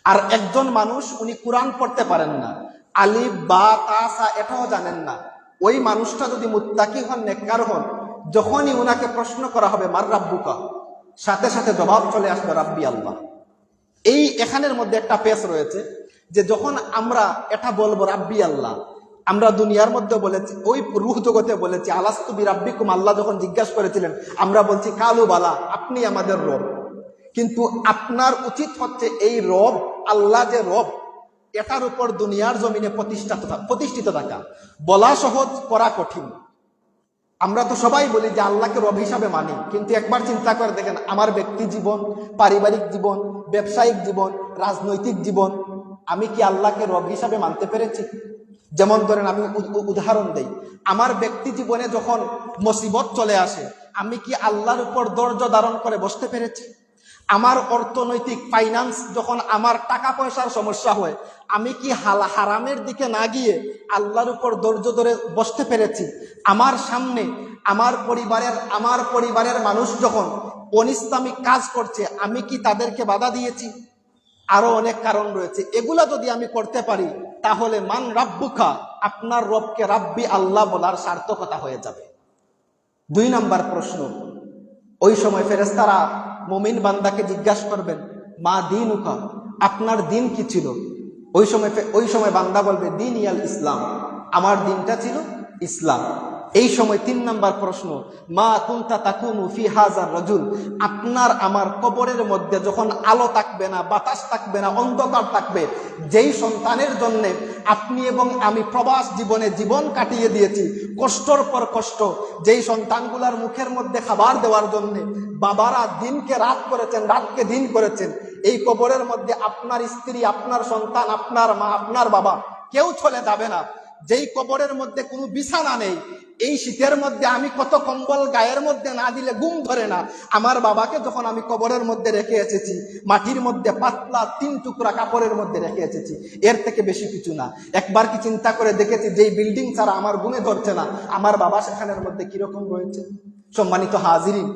আর একজন মানুষ উনি কোরআন পড়তে পারেন না, আলিফ বা তা সা এটাও জানেন না, ওই মানুষটা যদি মুত্তাকি হন, নেককার হন, যখনই উনাকে প্রশ্ন করা হবে মার রাব্বুকা, সাথে সাথে জবাব চলে আসবে রাব্বি আল্লাহ। এই এখানের মধ্যে একটা পেশ রয়েছে যে যখন আমরা এটা বলবো রাব্বি আল্লাহ, আমরা দুনিয়ার মধ্যে বলেছি, ওই রূহ জগতে বলেছি আলাস্তু বিরাব্বিকুম, আল্লাহ যখন জিজ্ঞাসা করেছিলেন আমরা বলছি কালু বালা, আপনি আমাদের রব। কিন্তু আপনার উচিত হচ্ছে এই রব, আল্লাহ যে রব, এটার উপর দুনিয়ার জমিনে প্রতিষ্ঠিত থাকা। বলা সহজ, করা কঠিন। আমরা তো সবাই বলি যে আল্লাহকে রব হিসাবে মানি, কিন্তু একবার চিন্তা করে দেখেন আমার ব্যক্তি জীবন, পারিবারিক জীবন, ব্যবসায়িক জীবন, রাজনৈতিক জীবন, আমি কি আল্লাহকে রব হিসাবে মানতে পেরেছি? যেমন ধরেন আমি উদাহরণ দেই, আমার ব্যক্তি জীবনে যখন মুসিবত চলে আসে, আমি কি আল্লাহর উপর ধৈর্য ধারণ করে বসতে পেরেছি? আমার অর্থনৈতিক ফাইন্যান্স যখন আমার টাকা পয়সার সমস্যা হয়, আমি কি হারামের দিকে না গিয়ে আল্লাহর উপর ধৈর্য ধরে বসতে পেরেছি? আমার সামনে আমার পরিবারের মানুষ যখন অনিসলামিক কাজ করছে, আমি কি তাদেরকে বাধা দিয়েছি? আরো অনেক কারণ রয়েছে। এগুলা যদি আমি করতে পারি, তাহলে মান রাব্বুকা, আপনার রবকে রাব্বি আল্লাহ বলার সার্থকতা হয়ে যাবে। 2 নাম্বার প্রশ্ন, ওই সময় ফেরেশতারা মুমিন বান্দাকে জিজ্ঞাসা করবেন মা দীনুকা, আপনার দিন কি ছিল? ওই সময় বান্দা বলবে দিন ইয়াল ইসলাম, আমার দিনটা ছিল ইসলাম। এই সময় 3 নাম্বার প্রশ্ন, মা কুনতা তাকুনু ফি হাযার রাজুল, আপনার আমার কবরের মধ্যে যখন আলো থাকবে না, বাতাস থাকবে না, অন্ধকার থাকবে, যেই সন্তানের জন্য আপনি এবং আমি প্রবাস জীবনে জীবন কাটিয়ে দিয়েছি, কষ্টর পর কষ্ট, যেই সন্তানগুলার মুখের মধ্যে খাবার দেওয়ার জন্য বাবারা দিনকে রাত করেছেন, রাতকে দিন করেছেন, এই কবরের মধ্যে আপনার স্ত্রী, আপনার সন্তান, আপনার মা, আপনার বাবা কেউ চলে যাবে না। যেই কবরের মধ্যে কোনো বিছানা নেই, এই শীতের মধ্যে আমি কত কম্বল গায়ের মধ্যে না দিলে ঘুম ধরে না, আমার বাবাকে যখন আমি কবরের মধ্যে রেখে এসেছি, মাটির মধ্যে পাতলা 3 টুকরা কাপড়ের মধ্যে রেখে এসেছি, এর থেকে বেশি কিছু না। একবার কি চিন্তা করে দেখেছি যেই বিল্ডিং ছাড়া আমার ঘুমে ধরছে না, আমার বাবা সেখানের মধ্যে কিরকম রয়েছে? সম্মানিত হাজিরিন,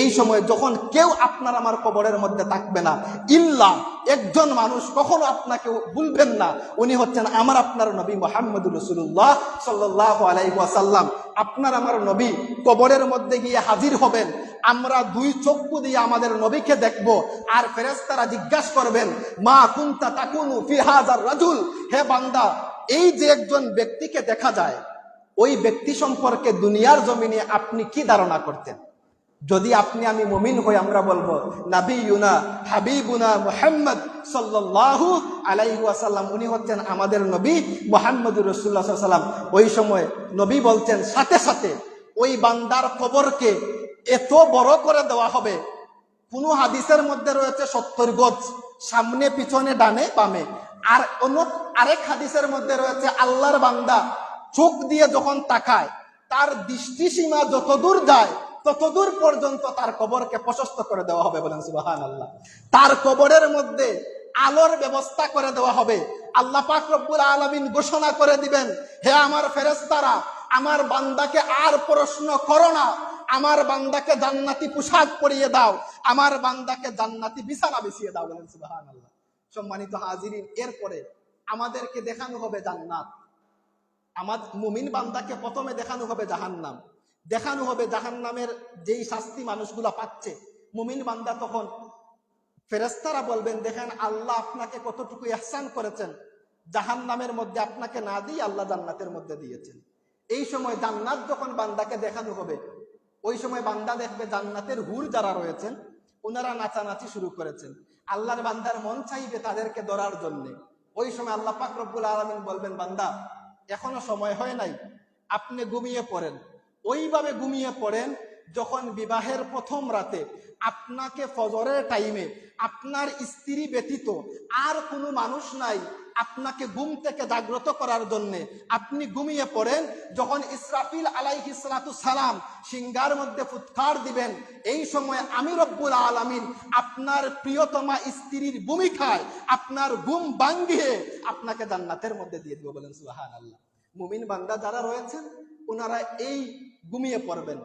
এই সময় যখন কেউ আপনার আমার কবরের মধ্যে থাকবে না, ইল্লা একজন মানুষ কখনো আপনাকে ভুলবেন না, উনি হচ্ছেন আমার আপনার নবী মুহাম্মদুর রাসূলুল্লাহ সাল্লাল্লাহু আলাইহি ওয়াসাল্লাম। আপনার আমার নবী কবরের মধ্যে গিয়ে হাজির হবেন, আমরা 2 চক্ষু দিয়ে আমাদের নবীকে দেখব, আর ফেরেশতারা জিজ্ঞাসা করবেন মা কুনতা তাকুনু ফি হাযার রাজুল, হে বান্দা, এই যে একজন ব্যক্তিকে দেখা যায়, ওই ব্যক্তি সম্পর্কে দুনিয়ার জমিনে আপনি কি ধারণা করতেন? যদি আপনি আমি মুমিন হই, আমরা বলবো নাবিয়ুনা হাবিবুনা মুহাম্মদ সাল্লাল্লাহু আলাইহি ওয়াসাল্লাম, উনি হচ্ছেন আমাদের নবী মুহাম্মদুর রাসূলুল্লাহ সাল্লাল্লাহু আলাইহি ওয়াসাল্লাম। ওই সময় নবী বলছেন সাথে সাথে ওই বান্দার কবরকে এত বড় করে দেওয়া হবে, কোন হাদিসের মধ্যে রয়েছে 70 গজ, সামনে পিছনে ডানে বামে, আর আরেক হাদিসের মধ্যে রয়েছে আল্লাহর বান্দা চোখ দিয়ে যখন তাকায়, তার দৃষ্টিসীমা যতদূর যায় ততদূর পর্যন্ত তার কবরকে প্রশস্ত করে দেওয়া হবে। বলেন সুবহানাল্লাহ। তার কবরের মধ্যে আলোর ব্যবস্থা করে দেওয়া হবে। আল্লাহ পাক রব্বুল আলামিন ঘোষণা করে দিবেন, হে আমার ফেরেশতারা, আমার বান্দাকে আর প্রশ্ন করো না, আমার বান্দাকে জান্নাতি পোশাক পরিয়ে দাও, আমার বান্দাকে জান্নাতি বিছানা বিছিয়ে দাও। বলেন সুবহানাল্লাহ। সম্মানিত হাজিরিন, এরপরে আমাদেরকে দেখানো হবে জান্নাত। আমার মুমিন বান্দাকে প্রথমে দেখানো হবে জাহান্নাম, দেখানো হবে জাহান্নামের যেই শাস্তি মানুষগুলা পাচ্ছে। মুমিন বান্দা তখন ফেরেশতারা বলবেন, দেখেন আল্লাহ আপনাকে কতটুকু ইহসান করেছেন, জাহান্নামের মধ্যে আপনাকে না দিয়ে আল্লাহ জান্নাতের মধ্যে দিয়েছেন। এই সময় জান্নাত যখন বান্দাকে দেখানো হবে, ওই সময় বান্দা দেখবে জান্নাতের হুর যারা রয়েছেন ওনারা নাচানাচি শুরু করেছেন, আল্লাহর বান্দার মন চাইবে তাদেরকে ধরার জন্য। ওই সময় আল্লাহ পাক রব্বুল আলামিন বলবেন, বান্দা এখনো সময় হয় নাই, আপনি ঘুমিয়ে পড়েন। ওইভাবে ঘুমিয়ে পড়েন যখন বিবাহের প্রথম রাতে আপনাকে ফজরের টাইমে আপনার স্ত্রী ব্যতীত আর কোনো মানুষ নাই আপনাকে ঘুম থেকে জাগ্রত করার জন্য, আপনি ঘুমিয়ে পড়েন। যখন ইসরাফিল আলাইহিস সালাতু সালাম সিংহার মধ্যে ফুৎকার দিবেন, এই সময় আমি রব্বুল আলামিন আপনার প্রিয়তমা স্ত্রীর ভূমিকায় আপনার ঘুম ভাঙিয়ে আপনাকে জান্নাতের মধ্যে দিয়ে দিব। বলেন সুবহানাল্লাহ। মুমিন বান্দা যারা রয়েছেন ওনারা এই ঘুমিয়ে পড়বেন।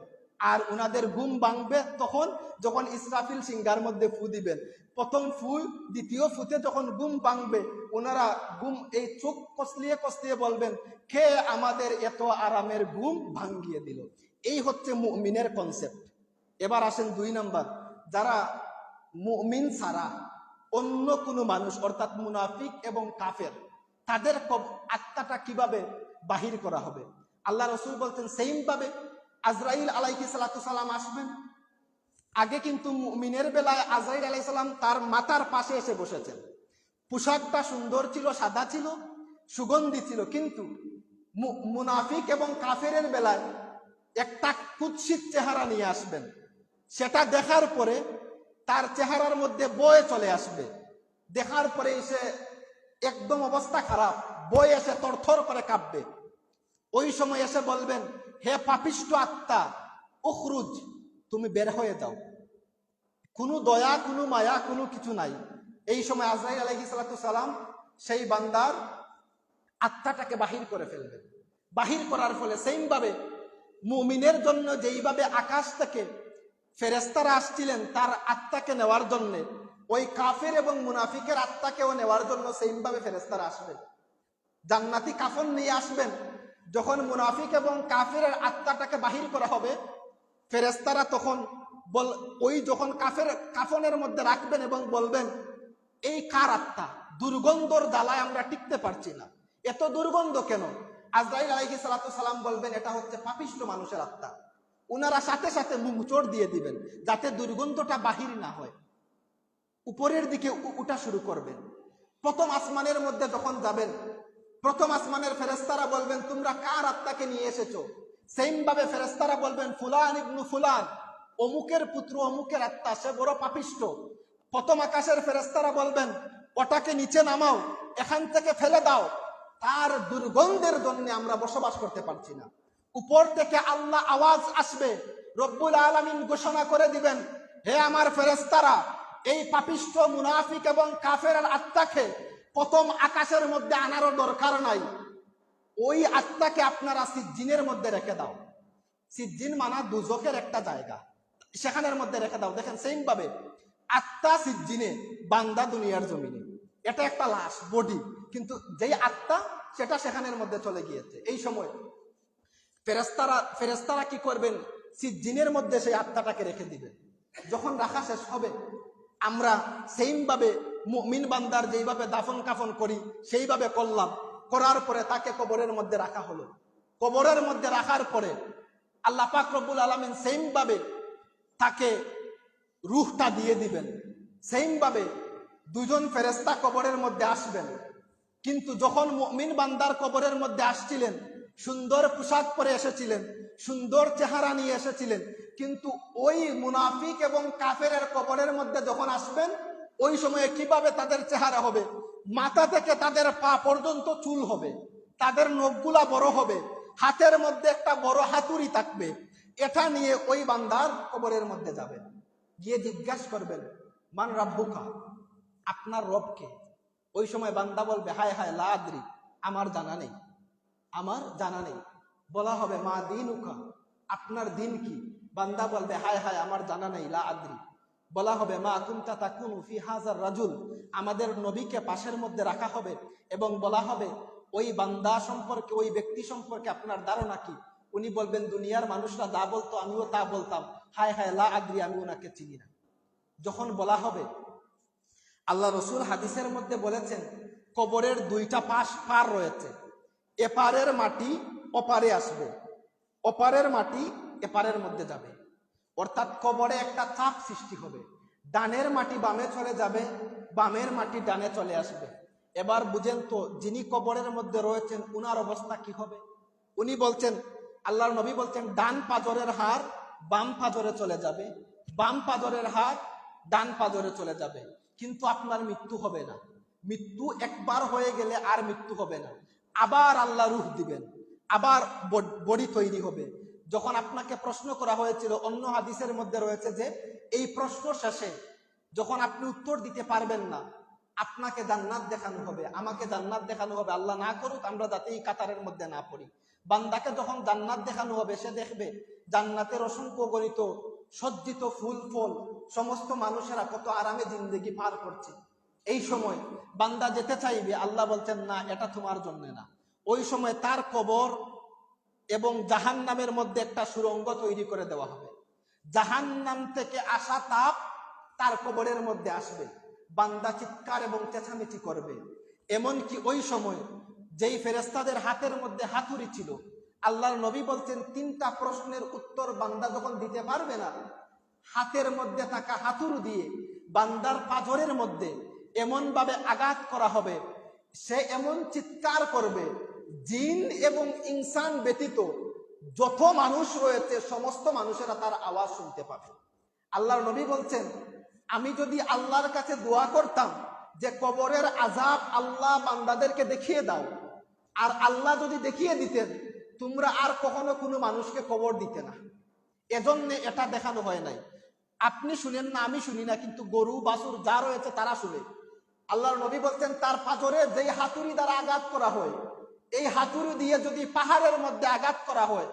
আর উনাদের ঘুম ভাঙবে তখন যখন ইসরাফিল সিংহার মধ্যে ফু দিবেন। প্রথম ফু, দ্বিতীয় ফুতে যখন ঘুম ভাঙবে, ওনারা ঘুম এই চোখ কসলিয়ে কসলিয়ে বলবেন, কে আমাদের এত আরামের ঘুম ভাঙ্গিয়ে দিল। এই হচ্ছে মুমিনের কনসেপ্ট। এবার আসেন 2 নাম্বার, যারা মুমিন ছাড়া অন্য কোনো মানুষ অর্থাৎ মুনাফিক এবং কাফের, তাদের আত্মাটা কিভাবে বাহির করা হবে। আল্লাহ রসুল বলছেন সেইম ভাবে আজরাইল আলাইহিস সালাতু সালাম আসবেন। আগে কিন্তু মুমিনের বেলায় আজরাইল আলাইহিস সালাম তার মাথার পাশে এসে বসেছেন। পোশাকটা সুন্দর ছিল, সাদা ছিল, সুগন্ধি ছিল। কিন্তু মুনাফিক এবং কাফেরের বেলায় একটা কুৎসিত চেহারা নিয়ে আসবেন। সেটা দেখার পরে তার চেহারার মধ্যে বয়ে চলে আসবে। দেখার পরে এসে একদম অবস্থা খারাপ, বয়ে এসে থরথর করে কাঁপবে। ওই সময় এসে বলবেন, হে পাপিষ্ঠ আত্মা, উখরুজ, তুমি বের হয়ে যাও। কোনো দয়া, কোনো মায়া, কোনো কিছু নাই। এই সময় আজরাইল আলাইহিস সালাতু সালাম সেই বান্দার আত্মাটাকে বাহির করে ফেলবেন। বাহির করার ফলে সেইম ভাবে মুমিনের জন্য যেইভাবে আকাশ থেকে ফেরেশতারা আসছিলেন তার আত্মাকে নেওয়ার জন্য, ওই কাফের এবং মুনাফিকের আত্মাকেও নেওয়ার জন্য সেইম ভাবে ফেরেশতারা আসবেন। জান্নাতি কাফন নিয়ে আসবেন। যখন মুনাফিক এবং কাফের আত্মাটাকে বাহির করা হবে, ফেরেশতারা তখন যখন কাফনের মধ্যে রাখবেন এবং বলবেন, এই কার আত্মা? দুর্গন্ধর জ্বালায় আমরা টিকতে পারছি না, এত দুর্গন্ধ কেন? আজরাইল আলাইহিস সালাতু সালাম বলবেন, এটা হচ্ছে পাপিষ্ঠ মানুষের আত্মা। উনারা সাথে সাথে মুচড় দিয়ে দিবেন যাতে দুর্গন্ধটা বাহির না হয়। উপরের দিকে উঠা শুরু করবেন। প্রথম আসমানের মধ্যে যখন যাবেন, প্রথম আসমানের ফেরেশতারা বলবেন, তোমরা কার আত্মাকে নিয়ে এসেছো? সেইম ভাবে ফেরেশতারা বলবেন, ফুলান ইবনু ফুলান, অমুকের পুত্র অমুকের আত্মা, সে বড় পাপিষ্ঠ। প্রথম আকাশের ফেরেশতারা বলবেন, ওটাকে নিচে নামাও, এখান থেকে ফেলে দাও, তার দুর্গন্ধের জন্য আমরা বসবাস করতে পারছি না। উপর থেকে আল্লাহ আওয়াজ আসবে, রব্বুল আলামিন ঘোষণা করে দিবেন, হে আমার ফেরেশতারা, এই পাপিষ্ঠ মুনাফিক এবং কাফেরের আত্মাকে প্রথম আকাশের মধ্যে আনারও দরকার নাই, ওই আত্মাকে আপনারা সিজ্জিনের মধ্যে রেখে দাও। সিজ্জিন মানা দুজকের একটা জায়গা, সেখানের মধ্যে রেখে দাও। দেখেন সেইম ভাবে আত্মা সিজ্জিনে, বান্দা দুনিয়ার জমিনে। এটা একটা লাশ, বডি, কিন্তু যেই আত্মা সেটা সেখানের মধ্যে চলে গিয়েছে। এই সময় ফেরেশতারা কি করবেন? সিজ্জিনের মধ্যে সেই আত্মাটাকে রেখে দিবেন। যখন রাখা শেষ হবে, আমরা সেইম ভাবে মুমিন বান্দার যেইভাবে দাফন কাফন করি সেইভাবে করলাম। করার পরে তাকে কবরের মধ্যে রাখা হলো। কবরের মধ্যে রাখার পরে আল্লাহ পাক রব্বুল আলামিন সেইম ভাবে তাকে রূহটা দিয়ে দিবেন। সেইম ভাবে দুজন ফেরেশতা কবরের মধ্যে আসবেন। কিন্তু যখন মুমিন বান্দার কবরের মধ্যে আসছিলেন, সুন্দর পোশাক পরে এসেছিলেন, সুন্দর চেহারা নিয়ে এসেছিলেন, কিন্তু ওই মুনাফিক এবং কাফেরের কবরের মধ্যে যখন আসবেন, ওই সময়ে কিভাবে তাদের চেহারা হবে? মাথা থেকে তাদের পা পর্যন্ত চুল হবে, তাদের নখগুলা বড় হবে, হাতের মধ্যে একটা বড় হাতুড়ি থাকবে। এটা নিয়ে ওই বান্দার কবরের মধ্যে যাবেন। গিয়ে জিজ্ঞাসা করবেন, মান রাব্বুকা, আপনার রবকে? ওই সময় বান্দা বলবে, হায় হায় লা আদরি, আমার জানা নেই, আমার জানা নেই। বলা হবে, মা দীনুকা, আপনার দিন কি? বান্দা বলবে, হায় হায় আমার জানা নেই, লা আদরি। বলা হবে, মা কুনতা তাকুনু ফি হাযার রাজুল, আমাদের নবীকে পাশের মধ্যে রাখা হবে এবং বলা হবে, ওই বান্দা সম্পর্কে, ওই ব্যক্তি সম্পর্কে আপনার ধারণা কি? উনি বলবেন, দুনিয়ার মানুষরা যা বলতো আমিও তা বলতাম, হায় হায় লা আদরি, আমি ওনাকে চিনি না। যখন বলা হবে, আল্লাহ রসুল হাদিসের মধ্যে বলেছেন, কবরের দুইটা পার রয়েছে, এপারের মাটি ওপারে আসবে, ওপারের মাটি এপারের মধ্যে যাবে। অর্থাৎ কবরে একটা চাপ সৃষ্টি হবে, ডানের মাটি বামে চলে যাবে, বামের মাটি ডানে চলে আসবে। এবার বুঝেন তো, যিনি কবরের মধ্যে রয়েছেন উনার অবস্থা কি হবে? উনি বলছেন, আল্লাহর নবী বলছেন, ডান পাজরের হাড় বাম পাজরে চলে যাবে, বাম পাজরের হাড় ডান পাজরে চলে যাবে, কিন্তু আপনার মৃত্যু হবে না। মৃত্যু একবার হয়ে গেলে আর মৃত্যু হবে না। আবার আল্লাহ রূহ দিবেন, আবার বডি তৈরি হবে। যখন আপনাকে প্রশ্ন করা হয়েছিল, অন্য হাদিসের মধ্যে রয়েছে যে এই প্রশ্ন শেষে যখন আপনি উত্তর দিতে পারবেন না, আপনাকে জান্নাত দেখানো হবে, আমাকে জান্নাত দেখানো হবে। আল্লাহ না করুক আমরা যাতে এই কাতারের মধ্যে না পড়ি। বান্দাকে যখন জান্নাত দেখানো হবে সে দেখবে জান্নাতের অসংখ্য গণিত সজ্জিত ফুল ফল, সমস্ত মানুষেরা কত আরামে জিন্দেগি পার করছে। এই সময় বান্দা যেতে চাইবে, আল্লাহ বলছেন না, এটা তোমার জন্য না। ওই সময় তার কবর এবং জাহান্নামের মধ্যে একটা সুড়ঙ্গ তৈরি করে দেওয়া হবে। জাহান্নাম থেকে আসা তাপ তার কবরের মধ্যে আসবে। বান্দা চিৎকার এবং চেঁচামেচি করবে। এমনকি ওই সময় যেই ফেরেশতাদের হাতের মধ্যে হাতুড়ি ছিল, আল্লাহর নবী বলছেন 3টা প্রশ্নের উত্তর বান্দা যখন দিতে পারবে না, হাতের মধ্যে থাকা হাতুড়ি দিয়ে বান্দার পাঁজরের মধ্যে এমন ভাবে আঘাত করা হবে, সে এমন চিৎকার করবে, জিন এবং ইনসান ব্যতীত যত মানুষ রয়েছে সমস্ত মানুষেরা তার আওয়াজ শুনতে পাবে। আল্লাহর নবী বলছেন, আমি যদি আল্লাহর কাছে দোয়া করতাম যে কবরের আযাব আল্লাহ বান্দাদেরকে দেখিয়ে দাও, আর আল্লাহ যদি দেখিয়ে দিতেন তোমরা আর কখনো কোনো মানুষকে কবর দিতে না, এজন্য এটা দেখানো হয় নাই। আপনি শুনেন না, আমি শুনি না, কিন্তু গরু বাছুর যা রয়েছে তারা শুনে। আল্লাহর নবী বলছেন তার পাঁজরে যেই হাতুড়ি দ্বারা আঘাত করা হয়, এই হাতুড়ি দিয়ে যদি পাহাড়ের মধ্যে আঘাত করা হয়,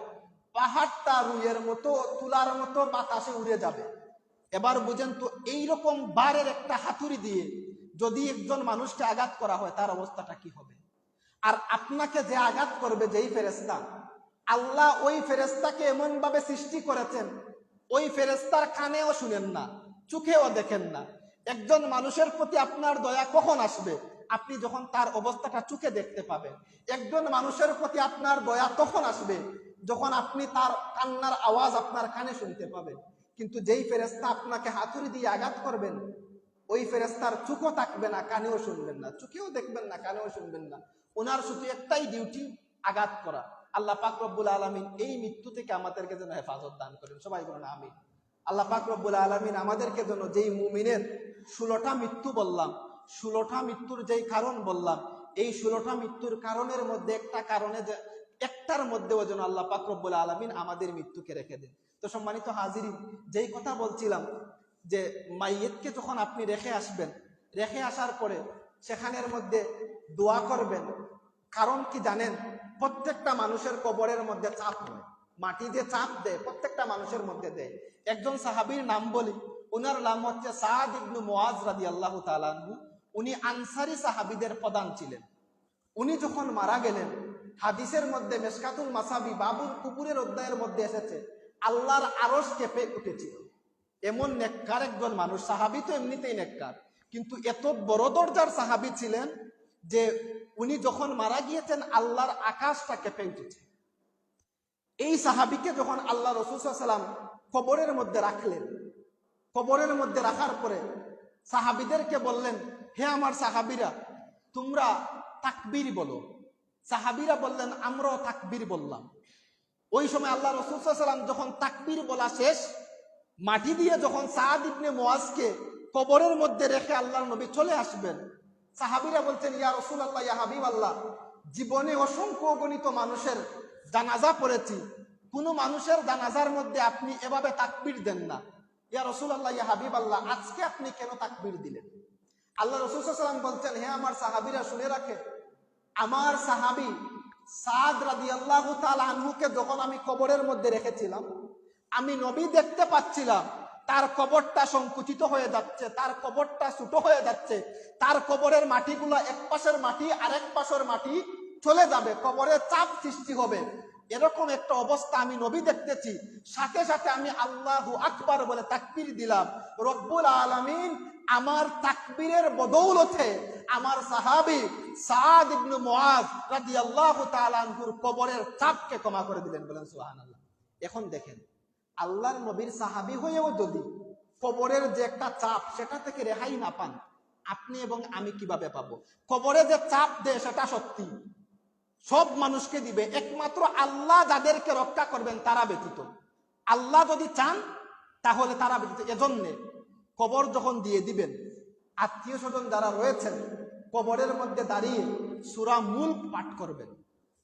পাহাড়টা রুইয়ের মতো তুলার মতো বাতাসে উড়ে যাবে। এবার বুঝেন তো, এইরকম বারের একটা হাতুড়ি দিয়ে যদি একজন মানুষকে আঘাত করা হয় তার অবস্থাটা কি হবে। আর আপনাকে যে আঘাত করবে যেই ফেরেশতা, আল্লাহ ওই ফেরেশতাকে এমন ভাবে সৃষ্টি করেছেন, ওই ফেরেশতার কানেও শুনেন না, চোখেও দেখেন না। একজন মানুষের প্রতি আপনার দয়া কখন আসবে? আপনি যখন তার অবস্থাটা চোখে দেখতে পাবেন। একজন মানুষের প্রতি আপনার দয়া তখন আসবে যখন আপনি তার কান্নার আওয়াজ আপনার কানে শুনতে পাবেন। কিন্তু যেই ফেরেশতা আপনাকে হাতুড়ি দিয়ে আঘাত করবেন, ওই ফেরেশতার চোখও থাকবে না, কানেও শুনবেন না, চোখেও দেখবেন না, কানেও শুনবেন না। ওনার শুধু একটাই ডিউটি, আঘাত করা। আল্লাহ পাক রব্বুল আলামিন এই মৃত্যু থেকে আমাদেরকে যেন হেফাজত দান করেন, সবাই বলেন আমিন। আল্লাহ পাক রব্বুল আলামিন আমাদেরকে যেন, যেই মুমিনের 16টা মৃত্যু বললাম, 16টা মৃত্যুর যেই কারণ বললাম, এই 16টা মৃত্যুর কারণের মধ্যে একটা কারণে যে একটার মধ্যেও যেন আল্লাহ পাক রব্বুল আলামিন আমাদের মৃত্যুকে রেখে দেন। তো সম্মানিত হাজিরিন, যেই কথা বলছিলাম যে মাইয়িতকে যখন আপনি রেখে আসবেন, রেখে আসার পরে সেখানের মধ্যে দোয়া করবেন। কারণ কি জানেন? প্রত্যেকটা মানুষের কবরের মধ্যে চাপ হয়, মাটি যে চাপ দেয় প্রত্যেকটা মানুষের মধ্যে দেয়। একজন সাহাবীর নাম বলি, ওনার নাম হচ্ছে সাদ ইবনে মুআজ রাদিয়াল্লাহু তাআলা আনহু। উনি আনসারী সাহাবীদের প্রধান ছিলেন। উনি যখন মারা গেলেন, হাদিসের মধ্যে মেশকাতুল মাসাবি বাবুল কুবুরের অধ্যায়ের মধ্যে এসেছে, আল্লাহর আরশ কেঁপে উঠেছিল। এমন নেককার একজন মানুষ, সাহাবী তো এমনিতেই নেককার, কিন্তু এত বড় দরজার সাহাবী ছিলেন যে উনি যখন মারা গিয়েছেন আল্লাহর আকাশটা কেঁপে উঠেছে। এই সাহাবীকে যখন আল্লাহ রাসূল সাল্লাল্লাহু আলাইহি ওয়াসাল্লাম কবরের মধ্যে রাখলেন, কবরের মধ্যে রাখার পরে সাহাবীদেরকে বললেন, হে আমার সাহাবীরা, তোমরা তাকবীর বলো। সাহাবীরা বললেন, আমরাও তাকবীর বললাম। ওই সময় আল্লাহ রাসূল সাল্লাল্লাহু আলাইহি ওয়াসাল্লাম যখন তাকবীর বলা শেষ, মাটি দিয়ে যখন সাদ ইবনে মুআজকে কবরের মধ্যে রেখে আল্লাহর নবী চলে আসবেন, সাহাবীরা বলছেন, ইয়া রাসূলুল্লাহ, ইয়া হাবিবাল্লাহ, জীবনে অসংখ্য গণিত মানুষের জানাজা পড়েছি, কোন মানুষের জানাজার মধ্যে আপনি এভাবে তাকবীর দেন না। ইয়া রাসূলুল্লাহ, ইয়া হাবিবাল্লাহ, আজকে আপনি কেন তাকবীর দিলেন? আল্লাহ রাসূল সাল্লাল্লাহু আলাইহি ওয়াসাল্লাম বলছেন, হে আমার সাহাবীরা, শুনে রাখে, আমার সাহাবী সাদ রাদিয়াল্লাহু তাআলা আনহুকে যখন আমি কবরের মধ্যে রেখেছিলাম, আমি নবী দেখতে পাচ্ছিলাম তার কবরটা সংকুচিত হয়ে যাচ্ছে, তার কবরটা ছোট হয়ে যাচ্ছে, তার কবরের মাটিগুলো এক পাশের মাটি আরেক পাশের মাটি চলে যাবে, কবরের চাপ সৃষ্টি হবে। এরকম একটা অবস্থা আমি নবী দেখতেছি। সাথে সাথে আমি আল্লাহু আকবার বলে তাকবীর দিলাম। রব্বুল আলামিন আমার তাকবীরের বদৌলতে আমার সাহাবী সাদ ইবনে মুআজ রাদিয়াল্লাহু তাআলা আনহুর কবরের চাপকে ক্ষমা করে দিলেন, বলেন সুবহানাল্লাহ। এখন দেখেন, আল্লাহর নবীর সাহাবী হয়েও যদি কবরের যে একটা চাপ সেটা থেকে রেহাই না পান, আপনি এবং আমি কিভাবে পাবো? কবরে যে চাপ দেয় সেটা সত্যি, সব মানুষকে দিবে, একমাত্র আল্লাহ যাদেরকে রক্ষা করবেন তারা ব্যতীত। আল্লাহ যদি চান তাহলে তারা ব্যতীত। এজন্যে কবর যখন দিয়ে দিবেন, আত্মীয় স্বজন যারা রয়েছেন কবরের মধ্যে দাঁড়িয়ে সূরা মুলক পাঠ করবেন।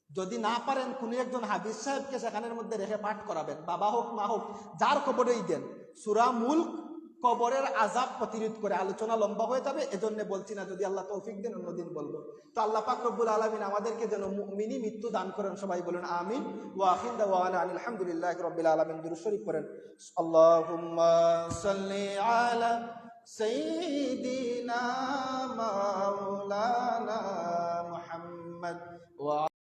যদি না পারেন কোন একজন হাফেজ সাহেবকে সেখানের মধ্যে রেখে পাঠ করাবেন, বাবা হোক মা হোক, যার কবরেই দেন, সূরা মুলক কবরের আযাব প্রতিরোধ করে। আলোচনা লম্বা হয়ে যাবে, এজন্য বলছি না, যদি আল্লাহ তৌফিক দেন অন্যদিন বলবো। তো আল্লাহ পাক রব্বুল আলামিন আমাদেরকে যেন মুমিনি মৃত্যু দান করেন, সবাই বলেন আমিন। ওয়া আখির দাওয়ানা আলহামদুলিল্লাহি রাব্বিল আলামিন। দুরূদ শরীফ পড়েন। আল্লাহুম্মা সাল্লি আলা সাইয়্যিদিনা মাওলানা মুহাম্মদ ওয়া